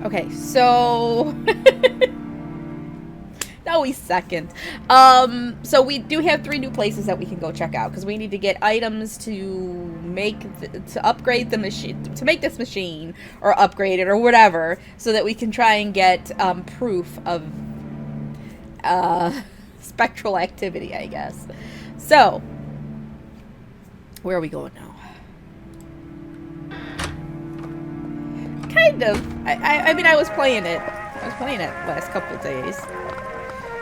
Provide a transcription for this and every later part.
Okay, so no, he's second. So we do have 3 new places that we can go check out because we need to get items to to upgrade the machine, to make this machine or upgrade it or whatever, so that we can try and get proof of spectral activity, I guess. So where are we going now? Kind of. I mean, I was playing it. Last couple of days.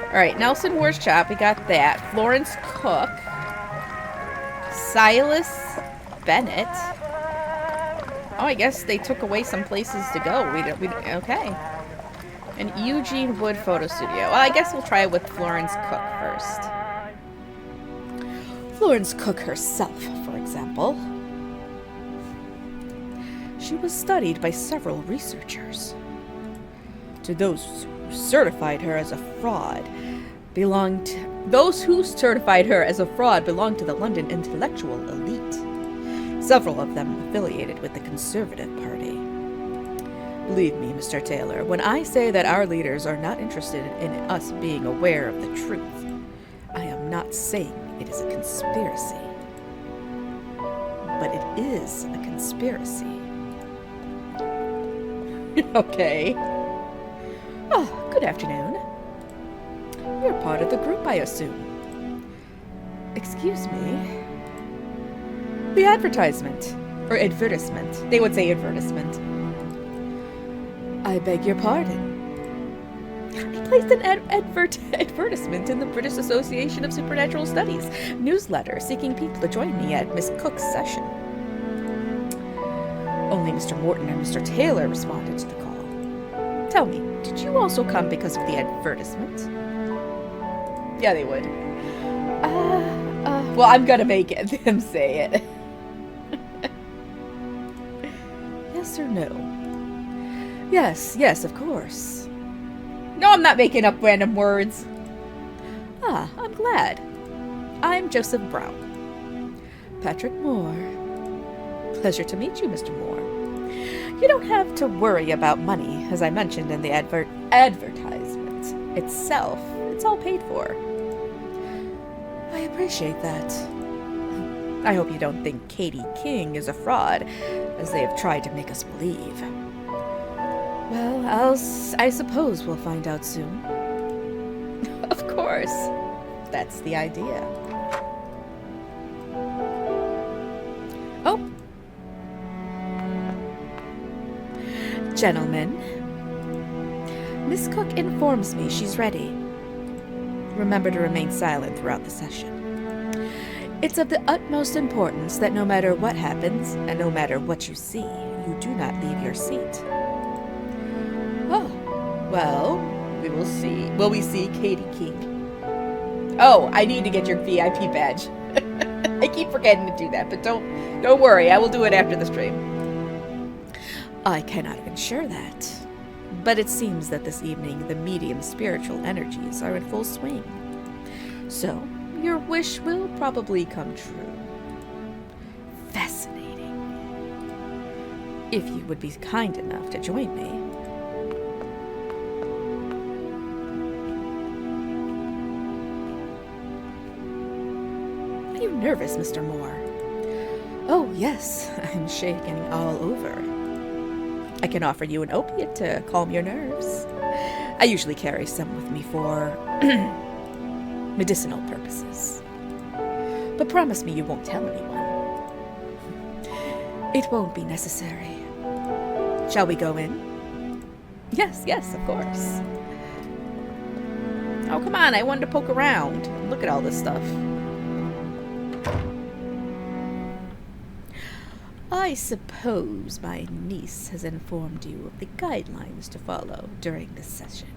Alright, Nelson Wars Shop, we got that. Florence Cook. Silas Bennett. Oh, I guess they took away some places to go. Okay. And Eugene Wood Photo Studio. Well, I guess we'll try it with Florence Cook first. Florence Cook herself, for example. She was studied by several researchers. To those who certified her as a fraud belonged to the London intellectual elite, several of them affiliated with the Conservative Party. Believe me, Mr. Taylor, when I say that our leaders are not interested in us being aware of the truth, I am not saying it is a conspiracy. But it is a conspiracy. Okay. Oh, good afternoon. You're part of the group, I assume. Excuse me. The advertisement. Or advertisement. They would say advertisement. I beg your pardon. He placed an advertisement in the British Association of Supernatural Studies newsletter seeking people to join me at Miss Cook's session. Only Mr. Morton and Mr. Taylor responded to the call. Tell me, did you also come because of the advertisement? Yeah, they would. Well, I'm gonna make them say it. Yes or no? Yes, of course. No, I'm not making up random words. Ah, I'm glad. I'm Joseph Brown. Patrick Moore. Pleasure to meet you, Mr. Moore. You don't have to worry about money, as I mentioned in the advertisement itself. It's all paid for. I appreciate that. I hope you don't think Katie King is a fraud, as they have tried to make us believe. Well, I suppose we'll find out soon. Of course. That's the idea. Oh. Gentlemen, Miss Cook informs me she's ready. Remember to remain silent throughout the session. It's of the utmost importance that no matter what happens, and no matter what you see, you do not leave your seat. Oh, well, we will see. Will we see Katie King? Oh, I need to get your VIP badge. I keep forgetting to do that, but don't worry, I will do it after the stream. I cannot ensure that, but it seems that this evening the medium spiritual energies are in full swing. So, your wish will probably come true. Fascinating. If you would be kind enough to join me. Are you nervous, Mr. Moore? Oh, yes, I'm shaking all over. I can offer you an opiate to calm your nerves. I usually carry some with me for medicinal purposes. But promise me you won't tell anyone. It won't be necessary. Shall we go in? Yes, of course. Oh, come on, I wanted to poke around. Look at all this stuff. I suppose my niece has informed you of the guidelines to follow during this session.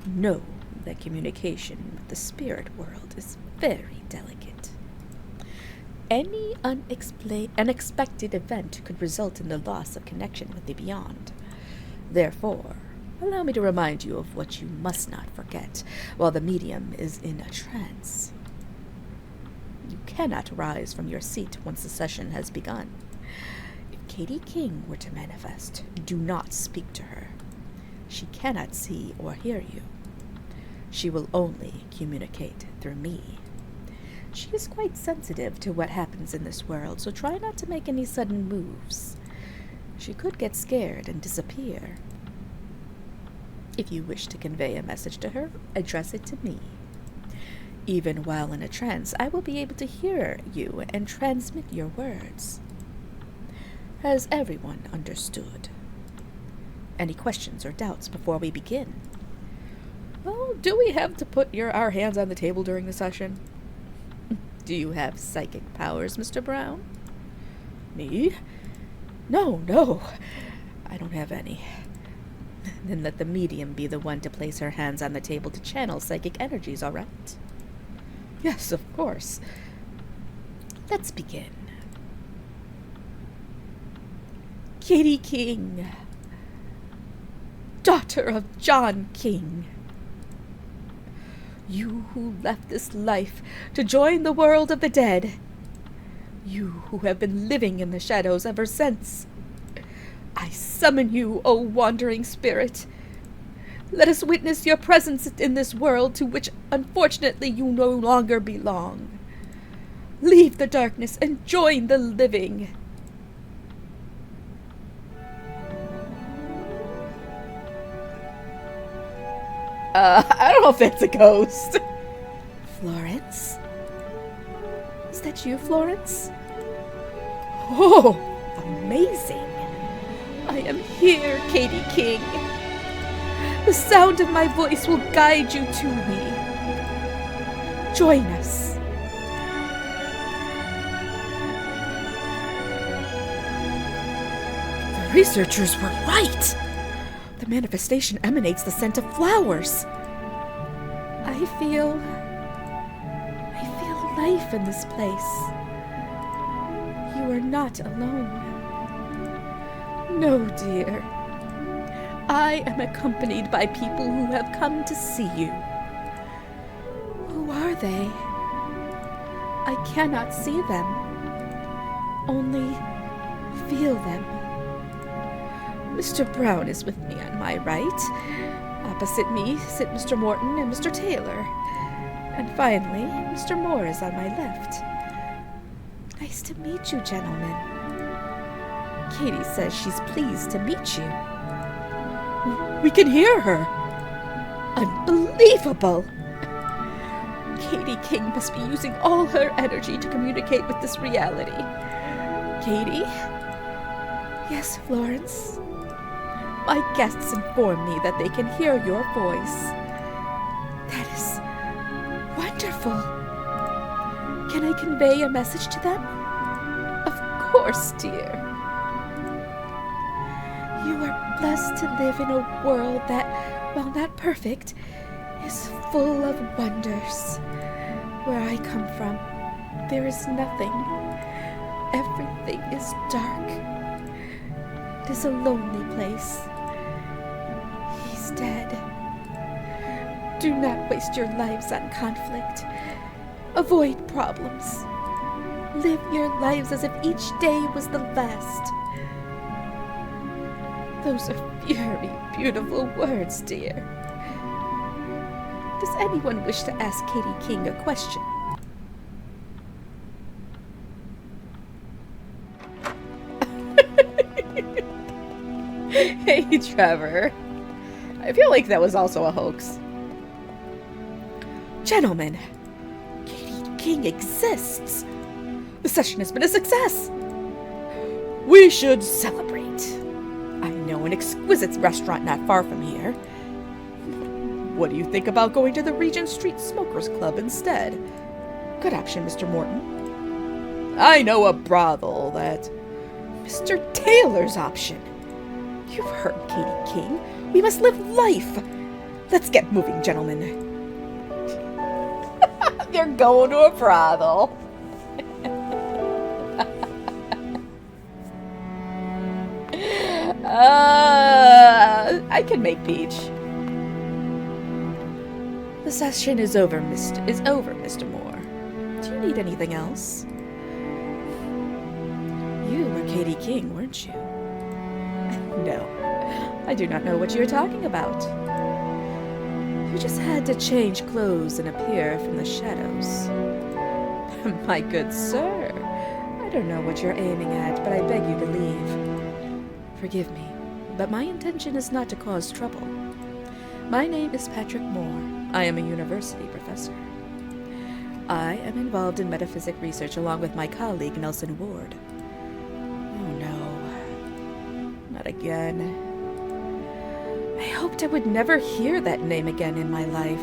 Know that communication with the spirit world is very delicate. Any unexpected event could result in the loss of connection with the beyond. Therefore, allow me to remind you of what you must not forget while the medium is in a trance. You cannot rise from your seat once the session has begun. It Katie King were to manifest, do not speak to her. She cannot see or hear you. She will only communicate through me. She is quite sensitive to what happens in this world, so try not to make any sudden moves. She could get scared and disappear. If you wish to convey a message to her, address it to me. Even while in a trance, I will be able to hear you and transmit your words. Has everyone understood? Any questions or doubts before we begin? Well, do we have to put our hands on the table during the session? Do you have psychic powers, Mr. Brown? Me? No. I don't have any. Then let the medium be the one to place her hands on the table to channel psychic energies, all right? Yes, of course. Let's begin. Katie King, daughter of John King. You who left this life to join the world of the dead. You who have been living in the shadows ever since. I summon you, O wandering spirit. Let us witness your presence in this world to which unfortunately you no longer belong. Leave the darkness and join the living. I don't know if that's a ghost. Florence? Is that you, Florence? Oh, amazing. I am here, Katie King. The sound of my voice will guide you to me. Join us. The researchers were right. The manifestation emanates the scent of flowers. I feel life in this place. You are not alone. No, dear. I am accompanied by people who have come to see you. Who are they? I cannot see them, only feel them. Mr. Brown is with me on my right. Opposite me sit Mr. Morton and Mr. Taylor. And finally, Mr. Moore is on my left. Nice to meet you, gentlemen. Katie says she's pleased to meet you. We can hear her. Unbelievable! Katie King must be using all her energy to communicate with this reality. Katie? Yes, Florence? My guests inform me that they can hear your voice. That is wonderful. Can I convey a message to them? Of course, dear. You are blessed to live in a world that, while not perfect, is full of wonders. Where I come from, there is nothing. Everything is dark. It is a lonely place. He's dead. Do not waste your lives on conflict. Avoid problems. Live your lives as if each day was the last. Those are very beautiful words, dear. Does anyone wish to ask Katie King a question? Hey, Trevor. I feel like that was also a hoax. Gentlemen, Katie King exists. The session has been a success. We should celebrate. I know an exquisite restaurant not far from here. What do you think about going to the Regent Street Smokers Club instead? Good option, Mr. Morton. I know a brothel that... Mr. Taylor's option. You've heard Katie King. We must live life. Let's get moving, gentlemen. They're going to a brothel. I can make peach. The session is over, Mr. Moore. Do you need anything else? You were Katie King, weren't you? No, I do not know what you're talking about. You just had to change clothes and appear from the shadows. My good sir, I don't know what you're aiming at, but I beg you to leave. Forgive me, but my intention is not to cause trouble. My name is Patrick Moore. I am a university professor. I am involved in metaphysic research along with my colleague Nelson Ward. Oh no, not again. I hoped I would never hear that name again in my life.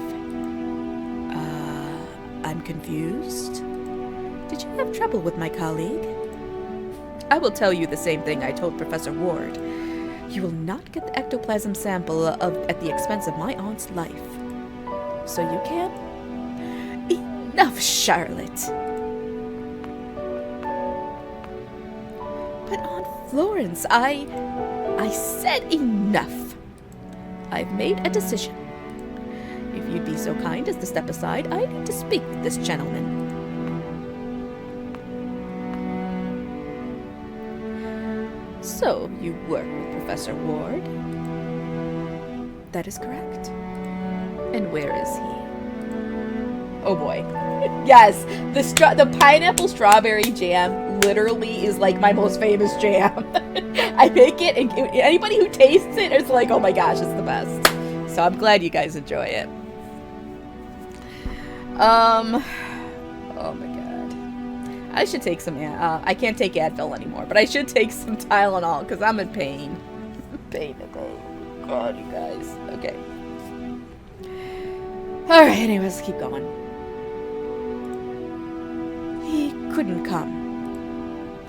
I'm confused. Did you have trouble with my colleague? I will tell you the same thing I told Professor Ward. You will not get the ectoplasm sample at the expense of my aunt's life. So you can? Enough, Charlotte! But Aunt Florence, I said enough. I've made a decision. If you'd be so kind as to step aside, I need to speak with this gentleman. So, you work with Professor Ward? That is correct. And where is he? Oh boy. Yes, the pineapple strawberry jam literally is like my most famous jam. I make it, and anybody who tastes it is like, oh my gosh, it's the best. So I'm glad you guys enjoy it. Oh my god. I should take some, I can't take Advil anymore, but I should take some Tylenol, because I'm in pain. Pain. God, you guys. Okay. Alright, anyways, keep going. He couldn't come.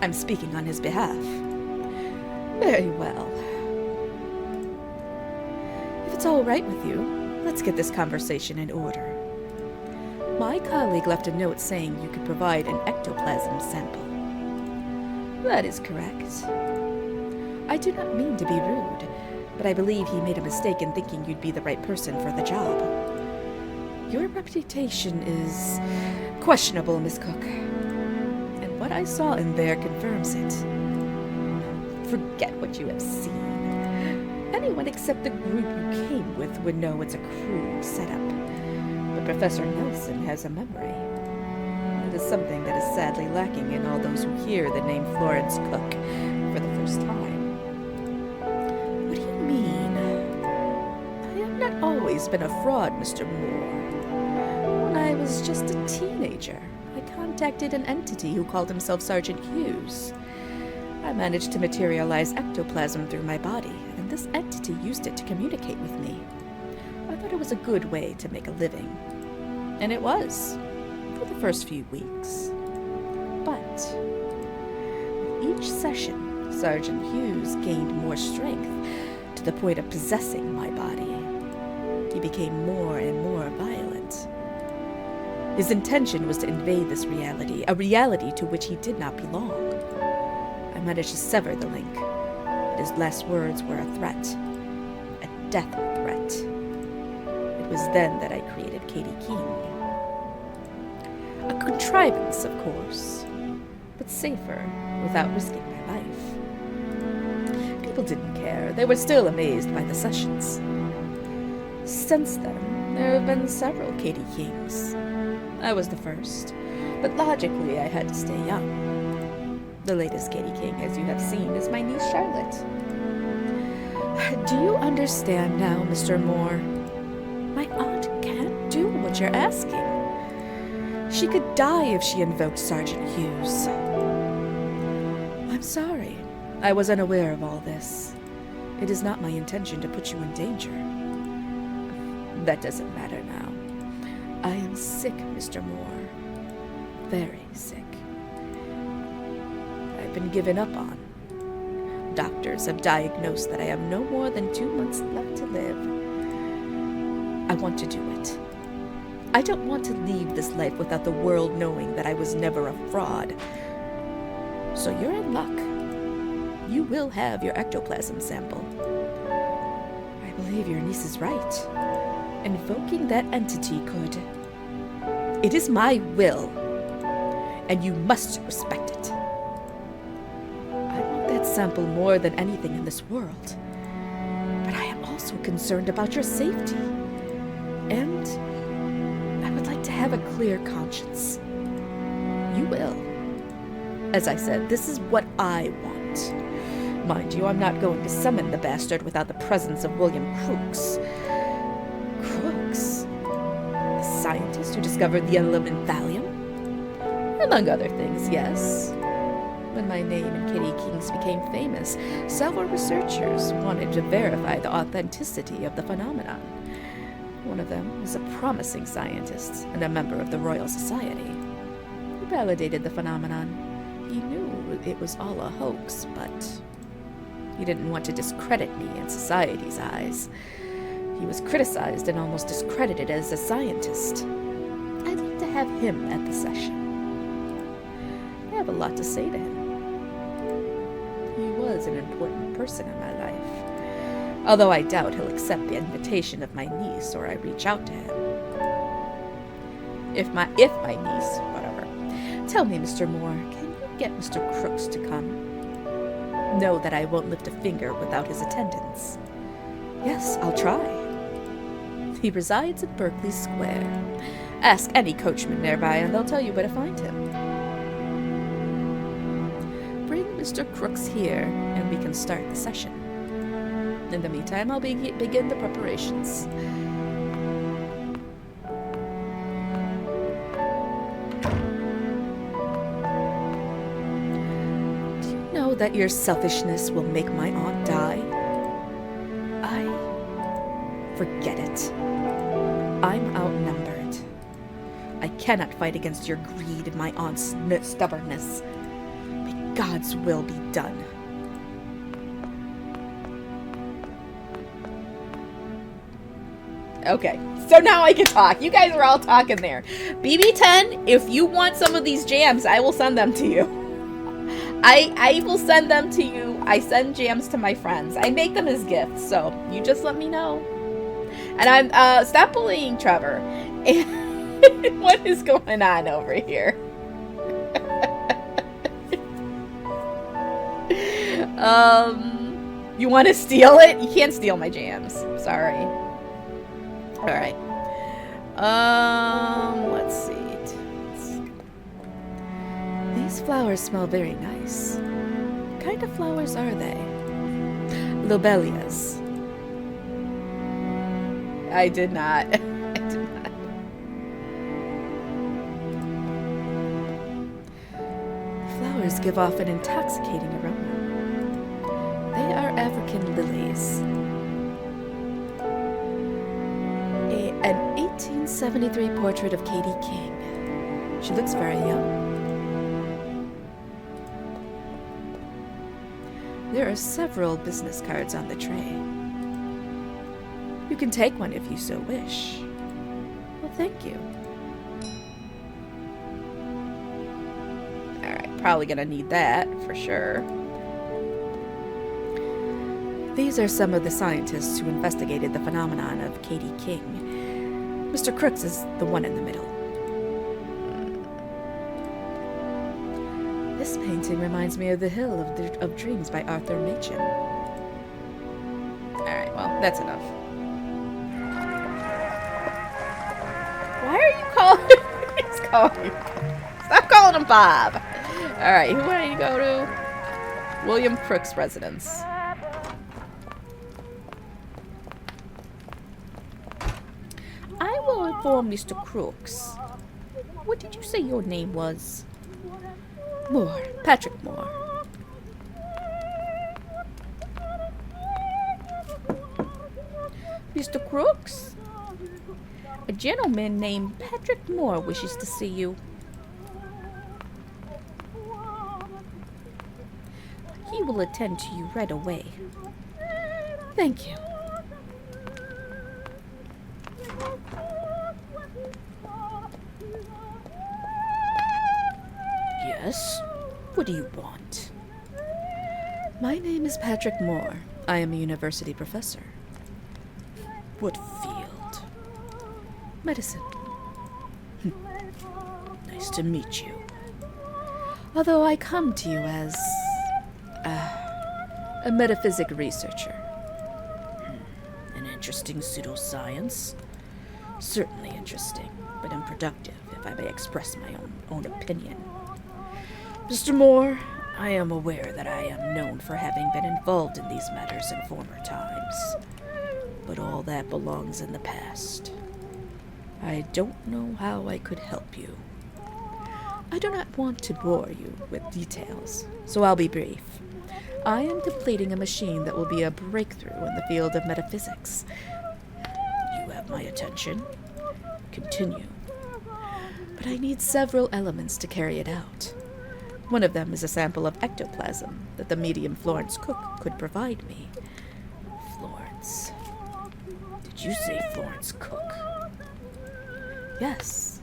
I'm speaking on his behalf. Very well. If it's all right with you, let's get this conversation in order. My colleague left a note saying you could provide an ectoplasm sample. That is correct. I do not mean to be rude, but I believe he made a mistake in thinking you'd be the right person for the job. Your reputation is questionable, Miss Cook. And what I saw in there confirms it. Forget what you have seen. Anyone except the group you came with would know it's a crude setup. But Professor Nelson has a memory. It is something that is sadly lacking in all those who hear the name Florence Cook for the first time. What do you mean? I have not always been a fraud, Mr. Moore. When I was just a teenager, I contacted an entity who called himself Sergeant Hughes. I managed to materialize ectoplasm through my body, and this entity used it to communicate with me. I thought it was a good way to make a living. And it was, for the first few weeks. But with each session, Sergeant Hughes gained more strength to the point of possessing my body. He became more and more violent. His intention was to invade this reality, a reality to which he did not belong. I managed to sever the link, but his last words were a threat, a death threat. It was then that I created Katie King. A contrivance, of course, but safer without risking my life. People didn't care. They were still amazed by the sessions. Since then, there have been several Katie Kings. I was the first, but logically I had to stay young. The latest Katie King, as you have seen, is my niece Charlotte. Do you understand now, Mr. Moore? My aunt can't do what you're asking. She could die if she invoked Sergeant Hughes. I'm sorry. I was unaware of all this. It is not my intention to put you in danger. That doesn't matter now. I am sick, Mr. Moore. Very sick. I've been given up on. Doctors have diagnosed that I have no more than 2 months left to live. I want to do it. I don't want to leave this life without the world knowing that I was never a fraud. So you're in luck. You will have your ectoplasm sample. I believe your niece is right. Invoking that entity could. It is my will, and you must respect it. sample more than anything in this world. But I am also concerned about your safety. And I would like to have a clear conscience. You will. As I said, this is what I want. Mind you, I'm not going to summon the bastard without the presence of William Crooks. Crooks? The scientist who discovered the element thallium? Among other things, yes. When my name and Kitty King's became famous, several researchers wanted to verify the authenticity of the phenomenon. One of them was a promising scientist and a member of the Royal Society. He validated the phenomenon. He knew it was all a hoax, but he didn't want to discredit me in society's eyes. He was criticized and almost discredited as a scientist. I'd like to have him at the session. I have a lot to say to him. He was an important person in my life, although I doubt he'll accept the invitation of my niece or I reach out to him. If my niece, whatever. Tell me, Mr. Moore, can you get Mr. Crooks to come? Know that I won't lift a finger without his attendance. Yes, I'll try. He resides in Berkeley Square. Ask any coachman nearby and they'll tell you where to find him. Bring Mr. Crooks here and we can start the session. In the meantime, I'll begin the preparations. Do you know that your selfishness will make my aunt die? Forget it. I'm outnumbered. I cannot fight against your greed and my aunt's stubbornness. May God's will be done. Okay, so now I can talk. You guys are all talking there. BB10, if you want some of these jams, I will send them to you. I will send them to you. I send jams to my friends. I make them as gifts, so you just let me know. And I'm, stop bullying Trevor. What is going on over here? You want to steal it? You can't steal my jams. Sorry. Alright. Let's see. These flowers smell very nice. What kind of flowers are they? Lobelias. I did not. I did not. The flowers give off an intoxicating aroma. They are African lilies. An 1873 portrait of Katie King. She looks very young. There are several business cards on the tray. You can take one if you so wish. Well, thank you. Alright, probably gonna need that, for sure. These are some of the scientists who investigated the phenomenon of Katie King. Mr. Crooks is the one in the middle. This painting reminds me of The Hill of Dreams by Arthur Machen. Alright, well, that's enough. Why are you calling? He's calling. Stop calling him Bob. Alright, who do I need to go to? William Crooks' residence. I will inform Mr. Crooks. What did you say your name was? Moore. Patrick Moore. Mr. Crooks? A gentleman named Patrick Moore wishes to see you. He will attend to you right away. Thank you. Yes? What do you want? My name is Patrick Moore. I am a university professor. What field? Medicine. Nice to meet you. Although I come to you as a metaphysic researcher. An interesting pseudoscience. Certainly interesting, but unproductive, if I may express my own opinion. Mr. Moore, I am aware that I am known for having been involved in these matters in former times, but all that belongs in the past. I don't know how I could help you. I do not want to bore you with details, so I'll be brief. I am completing a machine that will be a breakthrough in the field of metaphysics. You have my attention. Continue. But I need several elements to carry it out. One of them is a sample of ectoplasm that the medium Florence Cook could provide me. Florence. Did you say Florence Cook? Yes.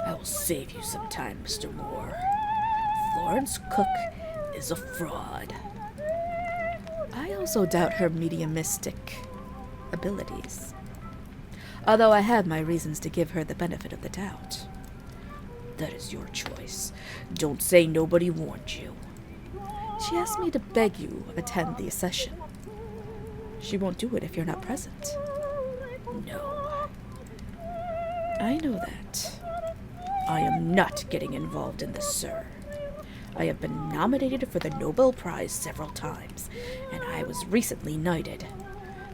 I will save you some time, Mr. Moore. Florence Cook is a fraud. I also doubt her mediumistic abilities, although I have my reasons to give her the benefit of the doubt. That is your choice. Don't say nobody warned you. She asked me to beg you attend the session. She won't do it if you're not present. No. I know that. I am not getting involved in this, sir. I have been nominated for the Nobel Prize several times, and I was recently knighted.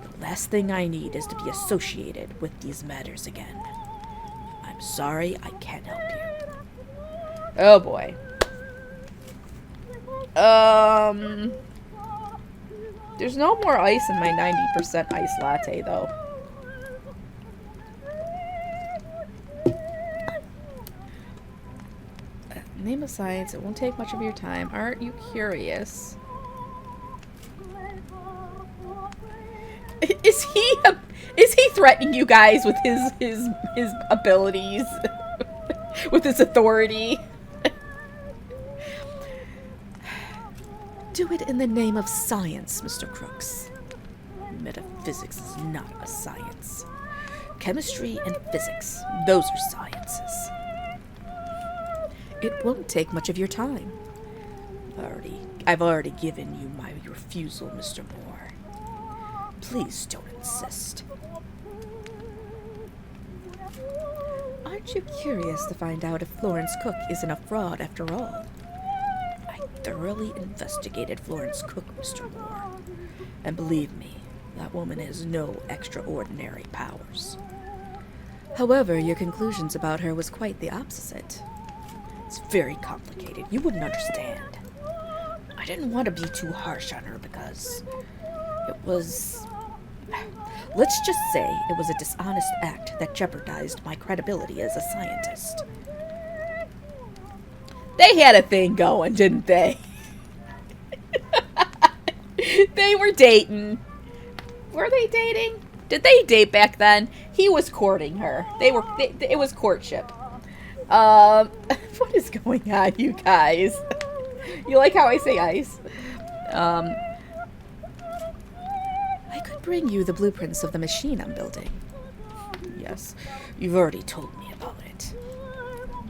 The last thing I need is to be associated with these matters again. I'm sorry, I can't help you. Oh boy. There's no more ice in my 90% ice latte, though. Name of science. It won't take much of your time. Aren't you curious? Is he threatening you guys with his abilities? With his authority? Do it in the name of science, Mr. Crooks. Metaphysics is not a science. Chemistry and physics, those are sciences. It won't take much of your time. I've already given you my refusal, Mr. Moore. Please don't insist. Aren't you curious to find out if Florence Cook isn't a fraud after all? I thoroughly investigated Florence Cook, Mr. Moore. And believe me, that woman has no extraordinary powers. However, your conclusions about her was quite the opposite. It's very complicated. You wouldn't understand. I didn't want to be too harsh on her because it was... Let's just say it was a dishonest act that jeopardized my credibility as a scientist. They had a thing going, didn't they? They were dating. Were they dating? Did they date back then? He was courting her. It was courtship. What is going on, you guys? You like how I say ice? I could bring you the blueprints of the machine I'm building. Yes, you've already told me about it.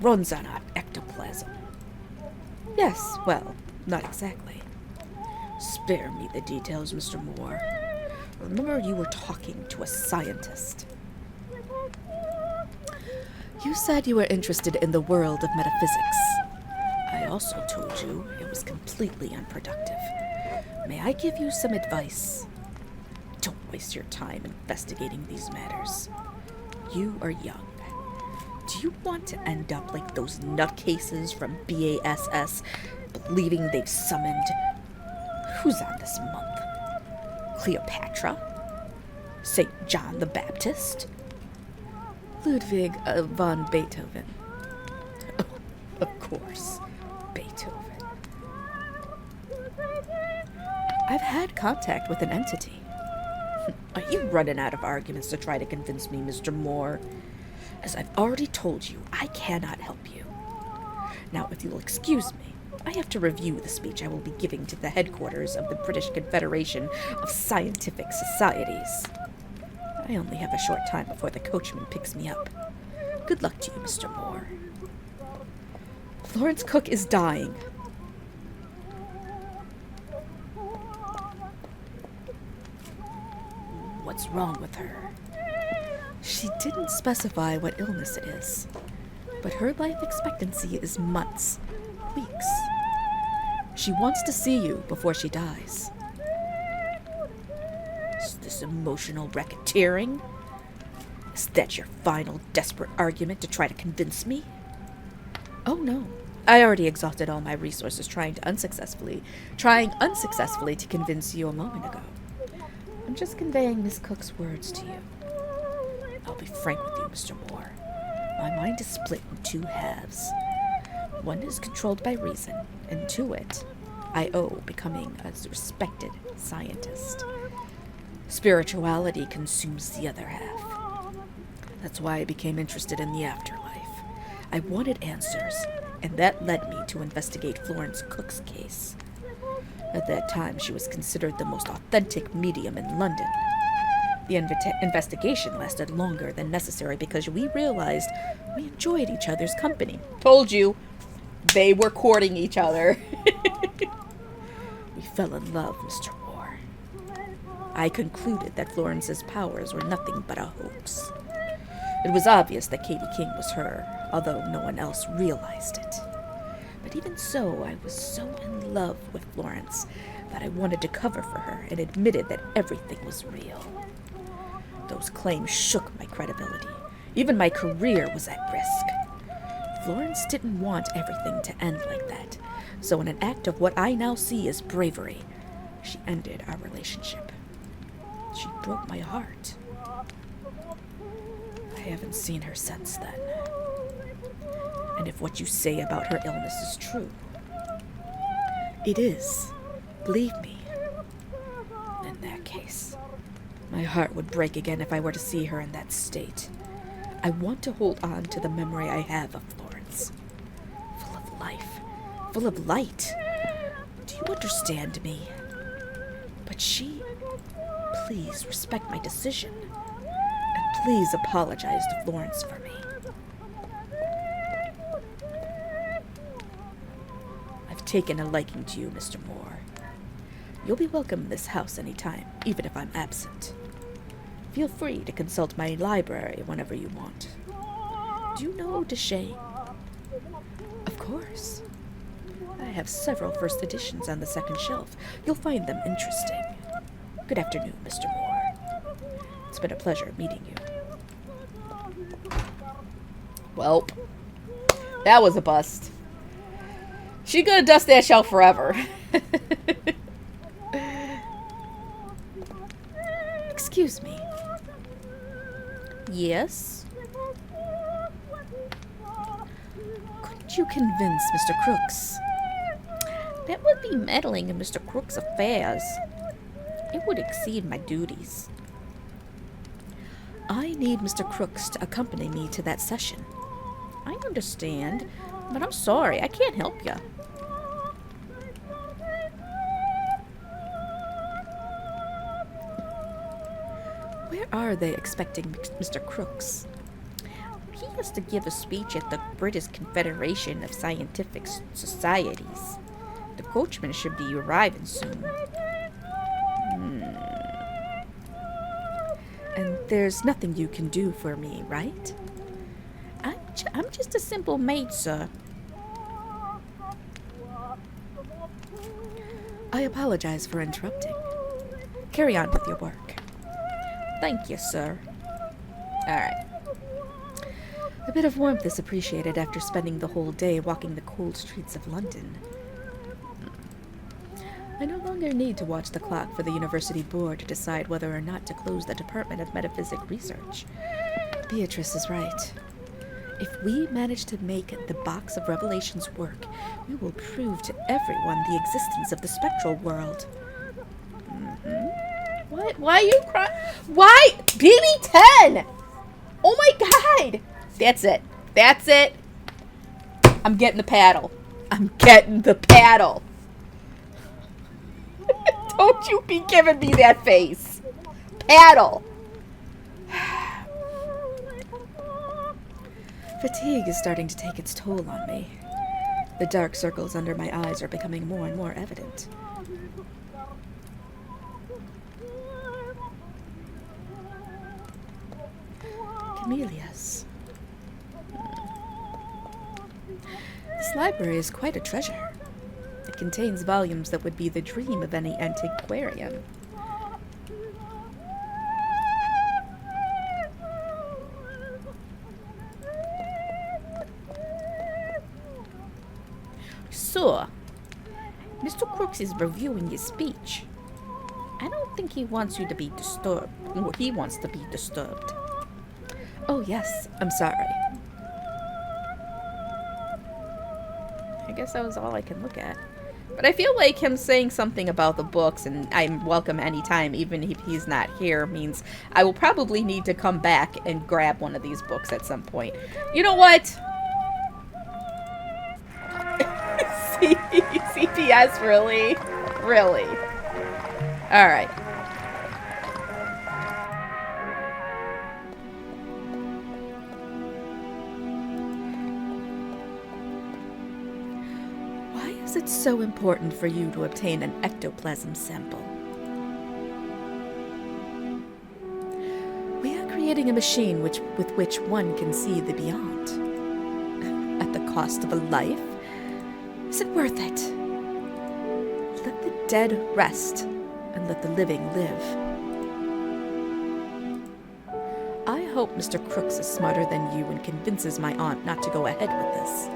Runs on ectoplasm. Yes, well, not exactly. Spare me the details, Mr. Moore. Remember, you were talking to a scientist. You said you were interested in the world of metaphysics. I also told you it was completely unproductive. May I give you some advice? Don't waste your time investigating these matters. You are young. Do you want to end up like those nutcases from BASS, believing they've summoned... Who's on this month? Cleopatra? St. John the Baptist? Ludwig von Beethoven. Oh, of course, Beethoven. I've had contact with an entity. Are you running out of arguments to try to convince me, Mr. Moore? As I've already told you, I cannot help you. Now, if you'll excuse me, I have to review the speech I will be giving to the headquarters of the British Confederation of Scientific Societies. I only have a short time before the coachman picks me up. Good luck to you, Mr. Moore. Florence Cook is dying. what's wrong with her. She didn't specify what illness it is, but her life expectancy is months, weeks. She wants to see you before she dies. Is this emotional racketeering? Is that your final desperate argument to try to convince me? Oh no, I already exhausted all my resources trying unsuccessfully to convince you a moment ago. I'm just conveying Miss Cook's words to you. I'll be frank with you, Mr. Moore. My mind is split in two halves. One is controlled by reason, and to it, I owe becoming a respected scientist. Spirituality consumes the other half. That's why I became interested in the afterlife. I wanted answers, and that led me to investigate Florence Cook's case. At that time, she was considered the most authentic medium in London. The investigation lasted longer than necessary because we realized we enjoyed each other's company. Told you, they were courting each other. We fell in love, Mr. Moore. I concluded that Florence's powers were nothing but a hoax. It was obvious that Katie King was her, although no one else realized it. But even so, I was so in love with Florence that I wanted to cover for her and admitted that everything was real. Those claims shook my credibility. Even my career was at risk. Florence didn't want everything to end like that, so in an act of what I now see as bravery, she ended our relationship. She broke my heart. I haven't seen her since then. And if what you say about her illness is true, It is. Believe me. in that case, my heart would break again if I were to see her in that state. I want to hold on to the memory I have of Florence. Full of life, full of light. Do you understand me? But please respect my decision. And please apologize to Florence for me. I've taken a liking to you, Mr. Moore. You'll be welcome in this house any time, even if I'm absent. Feel free to consult my library whenever you want. Do you know Deshay? Of course. I have several first editions on the second shelf. You'll find them interesting. Good afternoon, Mr. Moore. It's been a pleasure meeting you. Well, that was a bust. She's gonna dust that shelf forever. Excuse me. Yes? Couldn't you convince Mr. Crooks? That would be meddling in Mr. Crook's affairs. It would exceed my duties. I need Mr. Crooks to accompany me to that session. I understand, but I'm sorry, I can't help you. Where are they expecting Mr. Crooks? He has to give a speech at the British Confederation of Scientific Societies. The coachman should be arriving soon. And there's nothing you can do for me, right? I'm just a simple maid, sir. I apologize for interrupting. Carry on with your work. Thank you, sir. All right. A bit of warmth is appreciated after spending the whole day walking the cold streets of London. I no longer need to watch the clock for the university board to decide whether or not to close the Department of Metaphysic Research. Beatrice is right. If we manage to make the Box of Revelations work, we will prove to everyone the existence of the spectral world. What? Why are you crying? Why? BB10! Oh my god! That's it. That's it. I'm getting the paddle. I'm getting the paddle. Don't you be giving me that face. Paddle. Fatigue is starting to take its toll on me. The dark circles under my eyes are becoming more and more evident. camellias. This library is quite a treasure. It contains volumes that would be the dream of any antiquarian. Sir, Mr. Crooks is reviewing his speech. I don't think he wants you to be disturbed. Or he wants to be disturbed. Oh, yes, I'm sorry. I guess that was all I can look at. But I feel like him saying something about the books and I'm welcome anytime, even if he's not here, means I will probably need to come back and grab one of these books at some point. You know what? CPS, really? Really? Alright. Why is it so important for you to obtain an ectoplasm sample? We are creating a machine with which one can see the beyond. At the cost of a life? Is it worth it? Let the dead rest, and let the living live. I hope Mr. Crooks is smarter than you and convinces my aunt not to go ahead with this.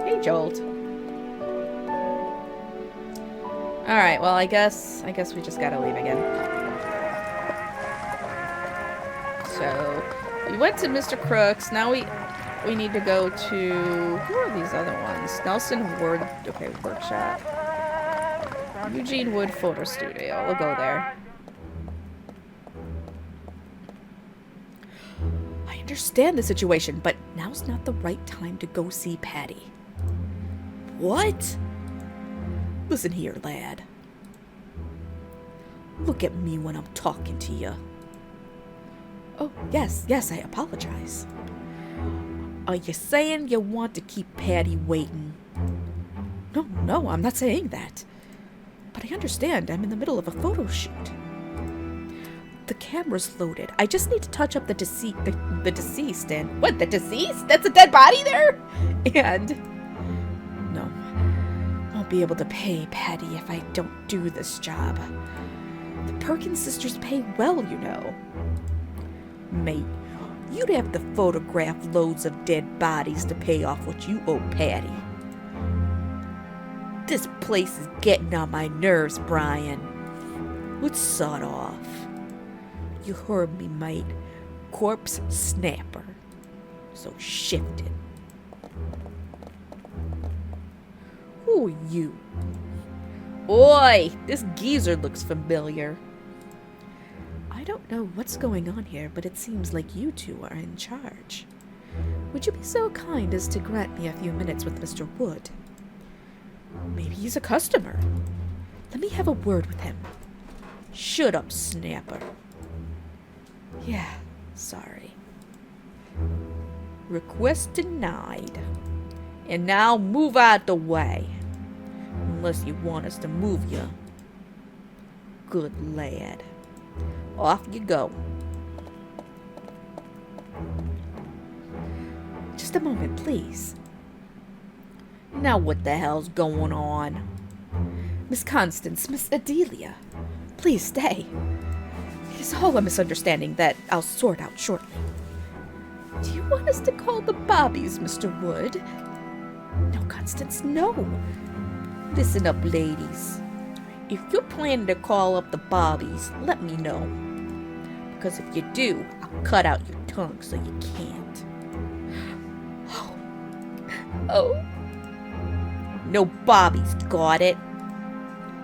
Hey, Jolt. Alright, well, I guess we just gotta leave again. So, we went to Mr. Crooks. Now we need to go to... Who are these other ones? Nelson Word... Okay, Workshop. Eugene Wood Photo Studio. We'll go there. I understand the situation, but now's not the right time to go see Patty. What? Listen here, lad. Look at me when I'm talking to you. Oh, yes, I apologize. Are you saying you want to keep Patty waiting? No, I'm not saying that. But I understand I'm in the middle of a photo shoot. The camera's loaded. I just need to touch up the deceased and... What, the deceased? That's a dead body there? And... No. Won't be able to pay Patty if I don't do this job. The Perkins sisters pay well, you know. Mate, you'd have to photograph loads of dead bodies to pay off what you owe Patty. This place is getting on my nerves, Brian. Let's sod off. You heard me, mate. Corpse snapper. So shift it. Who are you? Oi! This geezer looks familiar. I don't know what's going on here, but it seems like you two are in charge. Would you be so kind as to grant me a few minutes with Mr. Wood? Maybe he's a customer. Let me have a word with him. Shut up, snapper. Yeah, sorry. Request denied. And now move out the way. Unless you want us to move you. Good lad. Off you go. Just a moment, please. Now what the hell's going on? Miss Constance, Miss Adelia, please stay. It is all a misunderstanding that I'll sort out shortly. Do you want us to call the Bobbies, Mr. Wood? No, Constance, no. Listen up, ladies. If you're planning to call up the Bobbies, let me know. Because if you do, I'll cut out your tongue so you can't. Oh. No Bobbies, got it?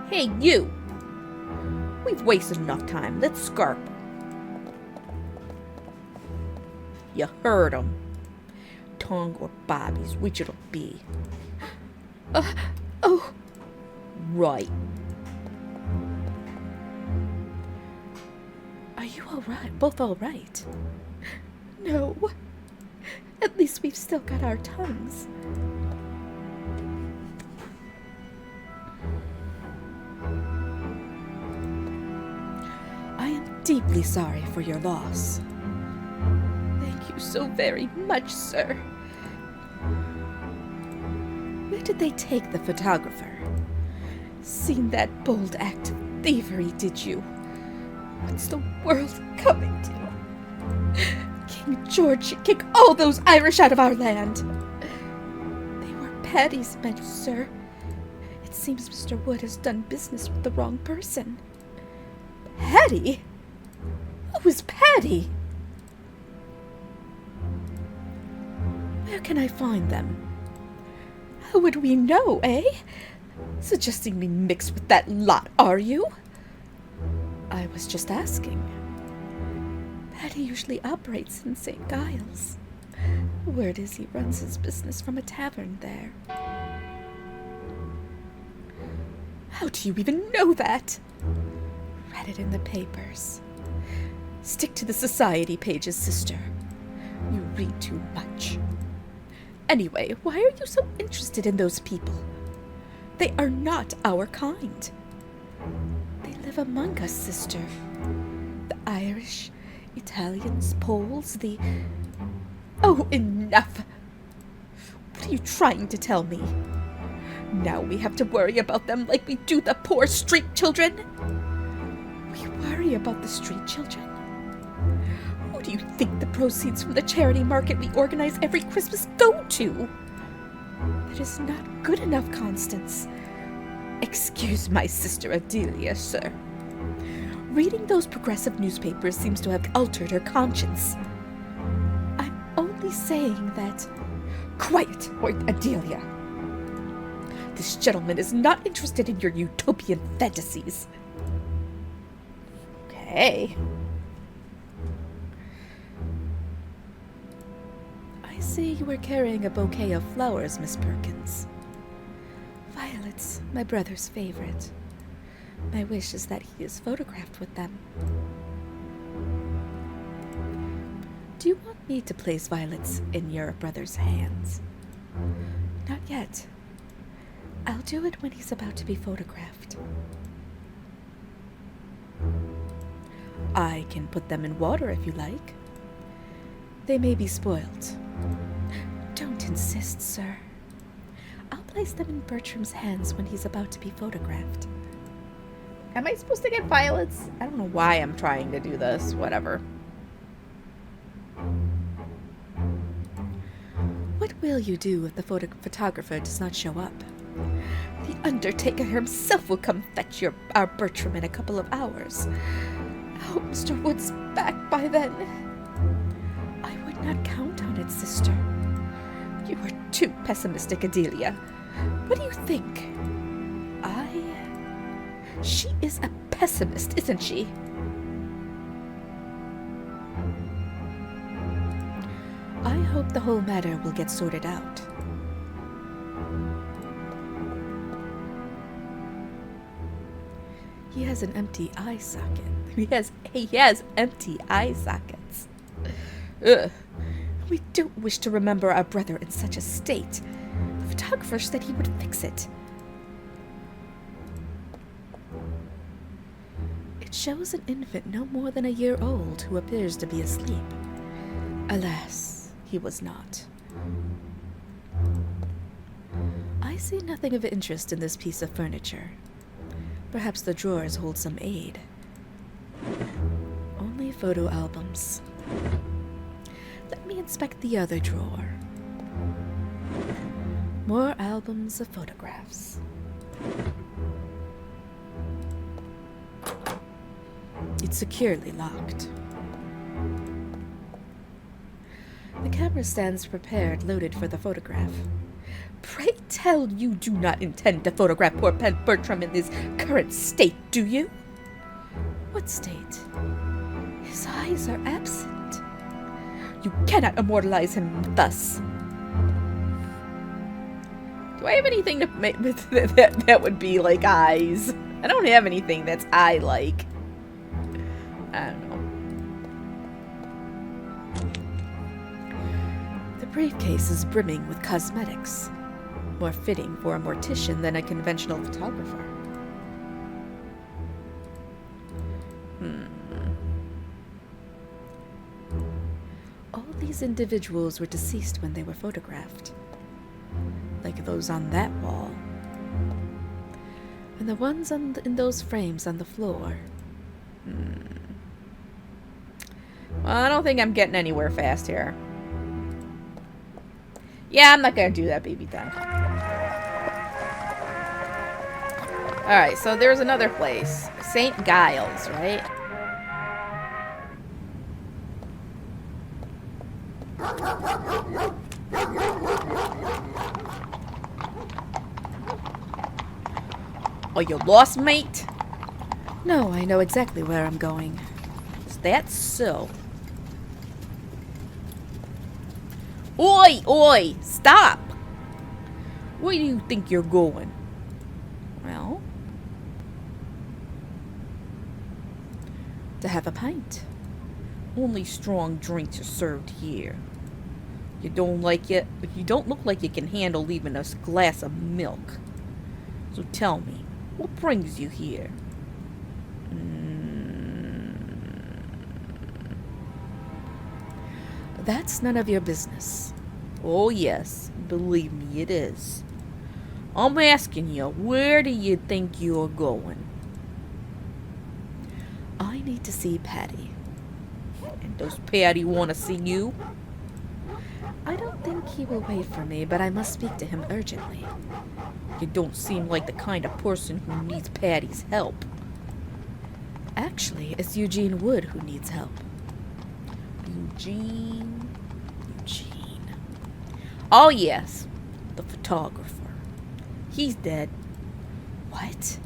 Hey, you! We've wasted enough time. Let's scarp her. You heard 'em. Tongue or Bobbies, which it'll be. Oh. Right. Are you all right? Both all right? No. At least we've still got our tongues. I am deeply sorry for your loss. Thank you so very much, sir. Where did they take the photographer? Seen that bold act of thievery, did you? What's the world coming to? King George should kick all those Irish out of our land. They were Paddy's men, sir. It seems Mr. Wood has done business with the wrong person. Paddy? Who is Paddy? Where can I find them? How would we know, eh? Suggesting me mix with that lot, are you? I was just asking. Paddy usually operates in St. Giles. Word is he runs his business from a tavern there. How do you even know that? Read it in the papers. Stick to the society pages, sister. You read too much. Anyway, why are you so interested in those people? They are not our kind. They live among us, sister. The Irish, Italians, Poles, the... Oh, enough! What are you trying to tell me? Now we have to worry about them like we do the poor street children? We worry about the street children? Who do you think the proceeds from the charity market we organize every Christmas go to? That is not good enough, Constance. Excuse my sister Adelia, sir. Reading those progressive newspapers seems to have altered her conscience. I'm only saying that... Quiet, Adelia. This gentleman is not interested in your utopian fantasies. Okay. I see you were carrying a bouquet of flowers, Miss Perkins. Violets, my brother's favorite. My wish is that he is photographed with them. Do you want me to place violets in your brother's hands? Not yet. I'll do it when he's about to be photographed. I can put them in water if you like. They may be spoiled. Don't insist, sir. I'll place them in Bertram's hands when he's about to be photographed. Am I supposed to get violets? I don't know why I'm trying to do this. Whatever. What will you do if the photographer does not show up? The Undertaker himself will come fetch our Bertram in a couple of hours. I hope Mr. Wood's back by then. I would not count on it, sister. You are too pessimistic, Adelia. What do you think? She is a pessimist, isn't she? I hope the whole matter will get sorted out. He has an empty eye socket. He has empty eye sockets. Ugh. We don't wish to remember our brother in such a state. The photographer said he would fix it. It shows an infant no more than a year old who appears to be asleep. Alas, he was not. I see nothing of interest in this piece of furniture. Perhaps the drawers hold some aid. Only photo albums. Let me inspect the other drawer. More albums of photographs. It's securely locked. The camera stands prepared, loaded for the photograph. Pray tell you do not intend to photograph poor Bertram in his current state, do you? What state? His eyes are absent. You cannot immortalize him thus. Do I have anything to make that would be like eyes? I don't have anything that's eye-like. I don't know. The briefcase is brimming with cosmetics. More fitting for a mortician than a conventional photographer. these individuals were deceased when they were photographed. Like those on that wall. And the ones in those frames on the floor. Well, I don't think I'm getting anywhere fast here. Yeah, I'm not gonna do that baby thing. Alright, so there's another place. St. Giles, right? Are you lost, mate? No, I know exactly where I'm going. Is that so? Oi, oi, stop! Where do you think you're going? Well, To have a pint. only strong drinks are served here. You don't like it? You don't look like you can handle even a glass of milk. So tell me, what brings you here? That's none of your business. Oh yes, believe me, it is. I'm asking you, where do you think you're going? I need to see Patty. And does Patty want to see you? I don't think he will wait for me, but I must speak to him urgently. You don't seem like the kind of person who needs Patty's help. Actually, it's Eugene Wood who needs help. Eugene. Oh yes, the photographer. He's dead. What?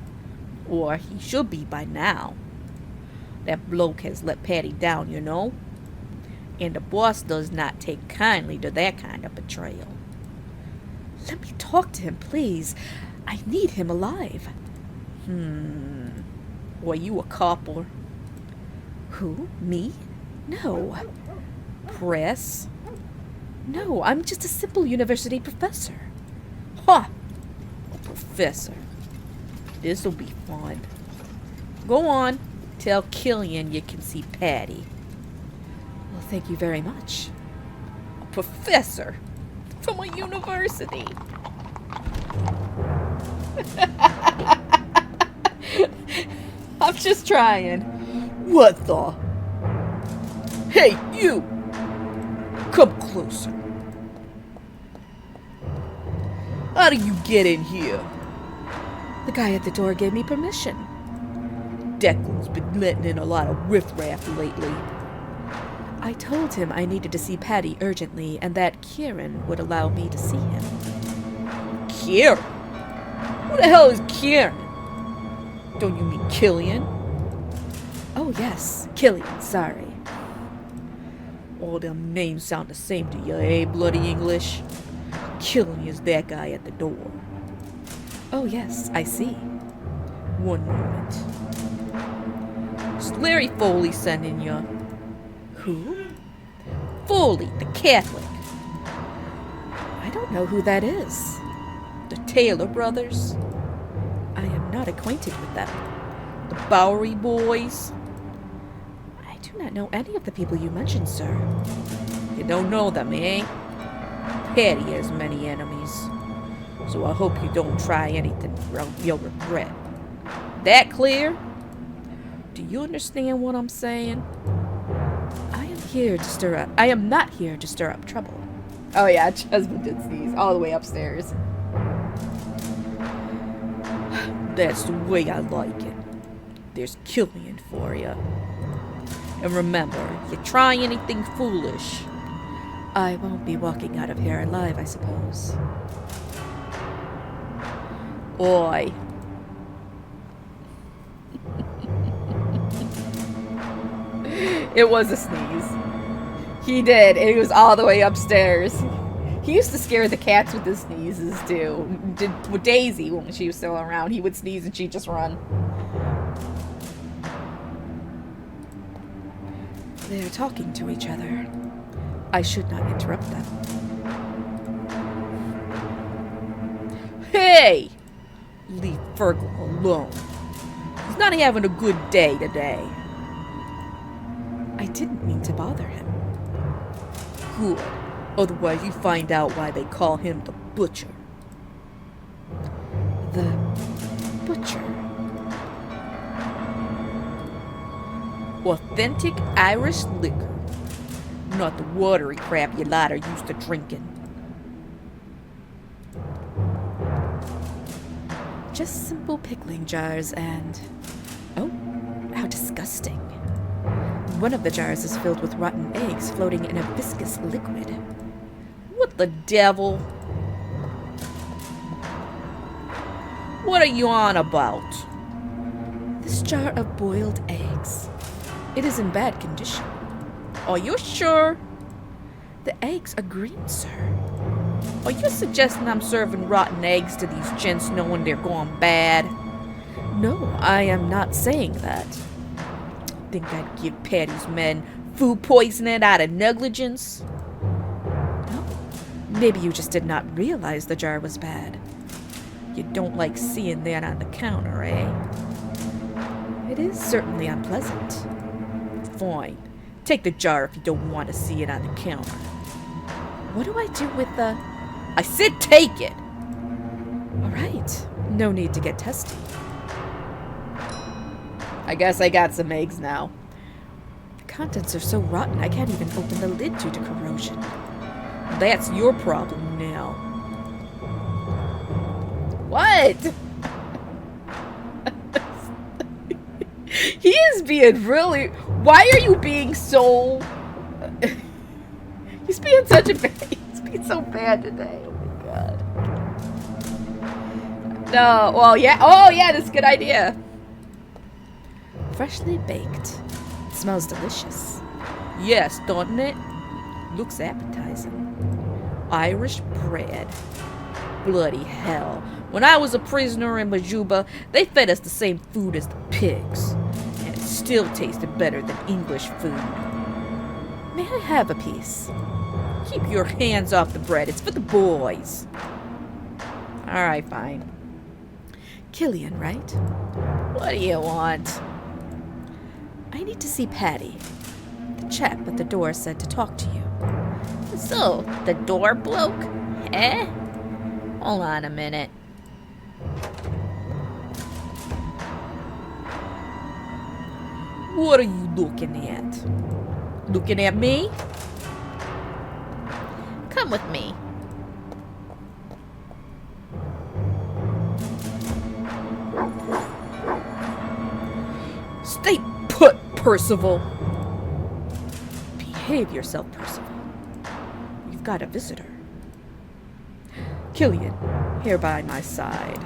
Or he should be by now. That bloke has let Patty down, you know. And the boss does not take kindly to that kind of betrayal. Let me talk to him, please. I need him alive. Were you a copper? Who? Me? No. Press? No, I'm just a simple university professor. Ha! A professor. This'll be fun. Go on. Tell Killian you can see Patty. Well, thank you very much. A professor from a university. I'm just trying. What the? Hey, you! Come closer. How do you get in here? The guy at the door gave me permission. Declan's been letting in a lot of riffraff lately. I told him I needed to see Patty urgently and that Kieran would allow me to see him. Kieran? Who the hell is Kieran? Don't you mean Killian? Oh yes, Killian, sorry. All them names sound the same to you, eh, bloody English? Killian is that guy at the door. Oh yes, I see. One moment. Is Larry Foley sending you? Who? Foley, the Catholic. I don't know who that is. The Taylor brothers. I am not acquainted with them. The Bowery boys. I do not know any of the people you mentioned, sir. You don't know them, eh? Patty has many enemies. So I hope you don't try anything you'll regret. That clear? Do you understand what I'm saying? I am not here to stir up trouble. Oh yeah, Jasmine did sneeze all the way upstairs. That's the way I like it. There's Killian for you. And remember, if you try anything foolish, I won't be walking out of here alive, I suppose. Oi. It was a sneeze. He did. It was all the way upstairs. He used to scare the cats with his sneezes, too. With Daisy, when she was still around, he would sneeze and she'd just run. They are talking to each other. I should not interrupt them. Hey! Leave Fergal alone. He's not having a good day today. I didn't mean to bother him. Good. Otherwise you find out why they call him the Butcher. The butcher. Authentic Irish liquor. Not the watery crap your lot are used to drinking. Just simple pickling jars and... Oh, how disgusting. One of the jars is filled with rotten eggs floating in a viscous liquid. What the devil? What are you on about? This jar of boiled eggs. It is in bad condition. Are you sure? The eggs are green, sir. Are you suggesting I'm serving rotten eggs to these gents knowing they're going bad? No, I am not saying that. Think I'd give Patty's men food poisoning out of negligence? No. Maybe you just did not realize the jar was bad. You don't like seeing that on the counter, eh? It is certainly unpleasant. Fine. Take the jar if you don't want to see it on the counter. What do I do with the... I said take it! All right. No need to get testy. I guess I got some eggs now. The contents are so rotten I can't even open the lid due to corrosion. That's your problem now. What? He is being really... Why are you being so... He's being such a bad... He's being so bad today. Oh my god. No, well, yeah. Oh, yeah, that's a good idea. Freshly baked. It smells delicious. Yes, doesn't it? Looks appetizing. Irish bread. Bloody hell. When I was a prisoner in Majuba, they fed us the same food as the pigs. And it still tasted better than English food. May I have a piece? Keep your hands off the bread. It's for the boys. Alright, fine. Killian, right? What do you want? I need to see Patty. The chap at the door said to talk to you. So, the door bloke? Eh? Hold on a minute. What are you looking at? Looking at me? Come with me. Stay put, Percival. Behave yourself, Percival. You've got a visitor. Killian, here by my side.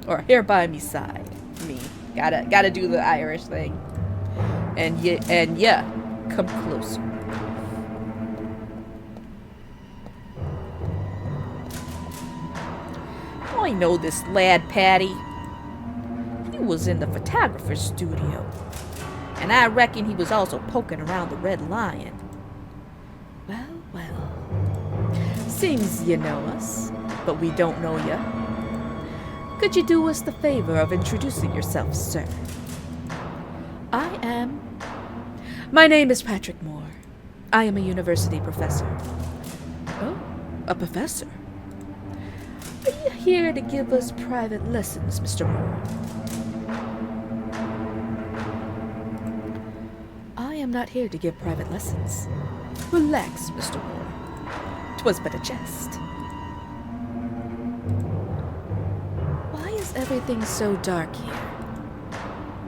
Or here by me side. Me. Gotta do the Irish thing. And yeah, come closer. I know this lad, Patty. He was in the photographer's studio. And I reckon he was also poking around the Red Lion. Well, well. Seems you know us, but we don't know ya. Could you do us the favor of introducing yourself, sir? My name is Patrick Moore. I am a university professor. Oh, a professor? Are you here to give us private lessons, Mr. Moore? I am not here to give private lessons. Relax, Mr. Moore. 'Twas but a jest. Why is everything so dark here?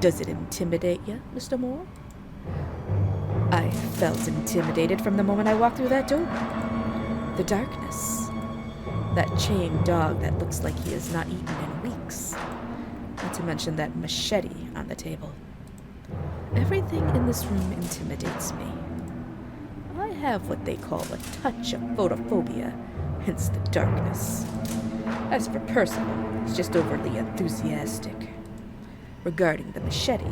Does it intimidate you, Mr. Moore? I felt intimidated from the moment I walked through that door. The darkness. That chained dog that looks like he has not eaten in weeks. Not to mention that machete on the table. Everything in this room intimidates me. I have what they call a touch of photophobia, hence the darkness. As for Percival, he's just overly enthusiastic. Regarding the machete,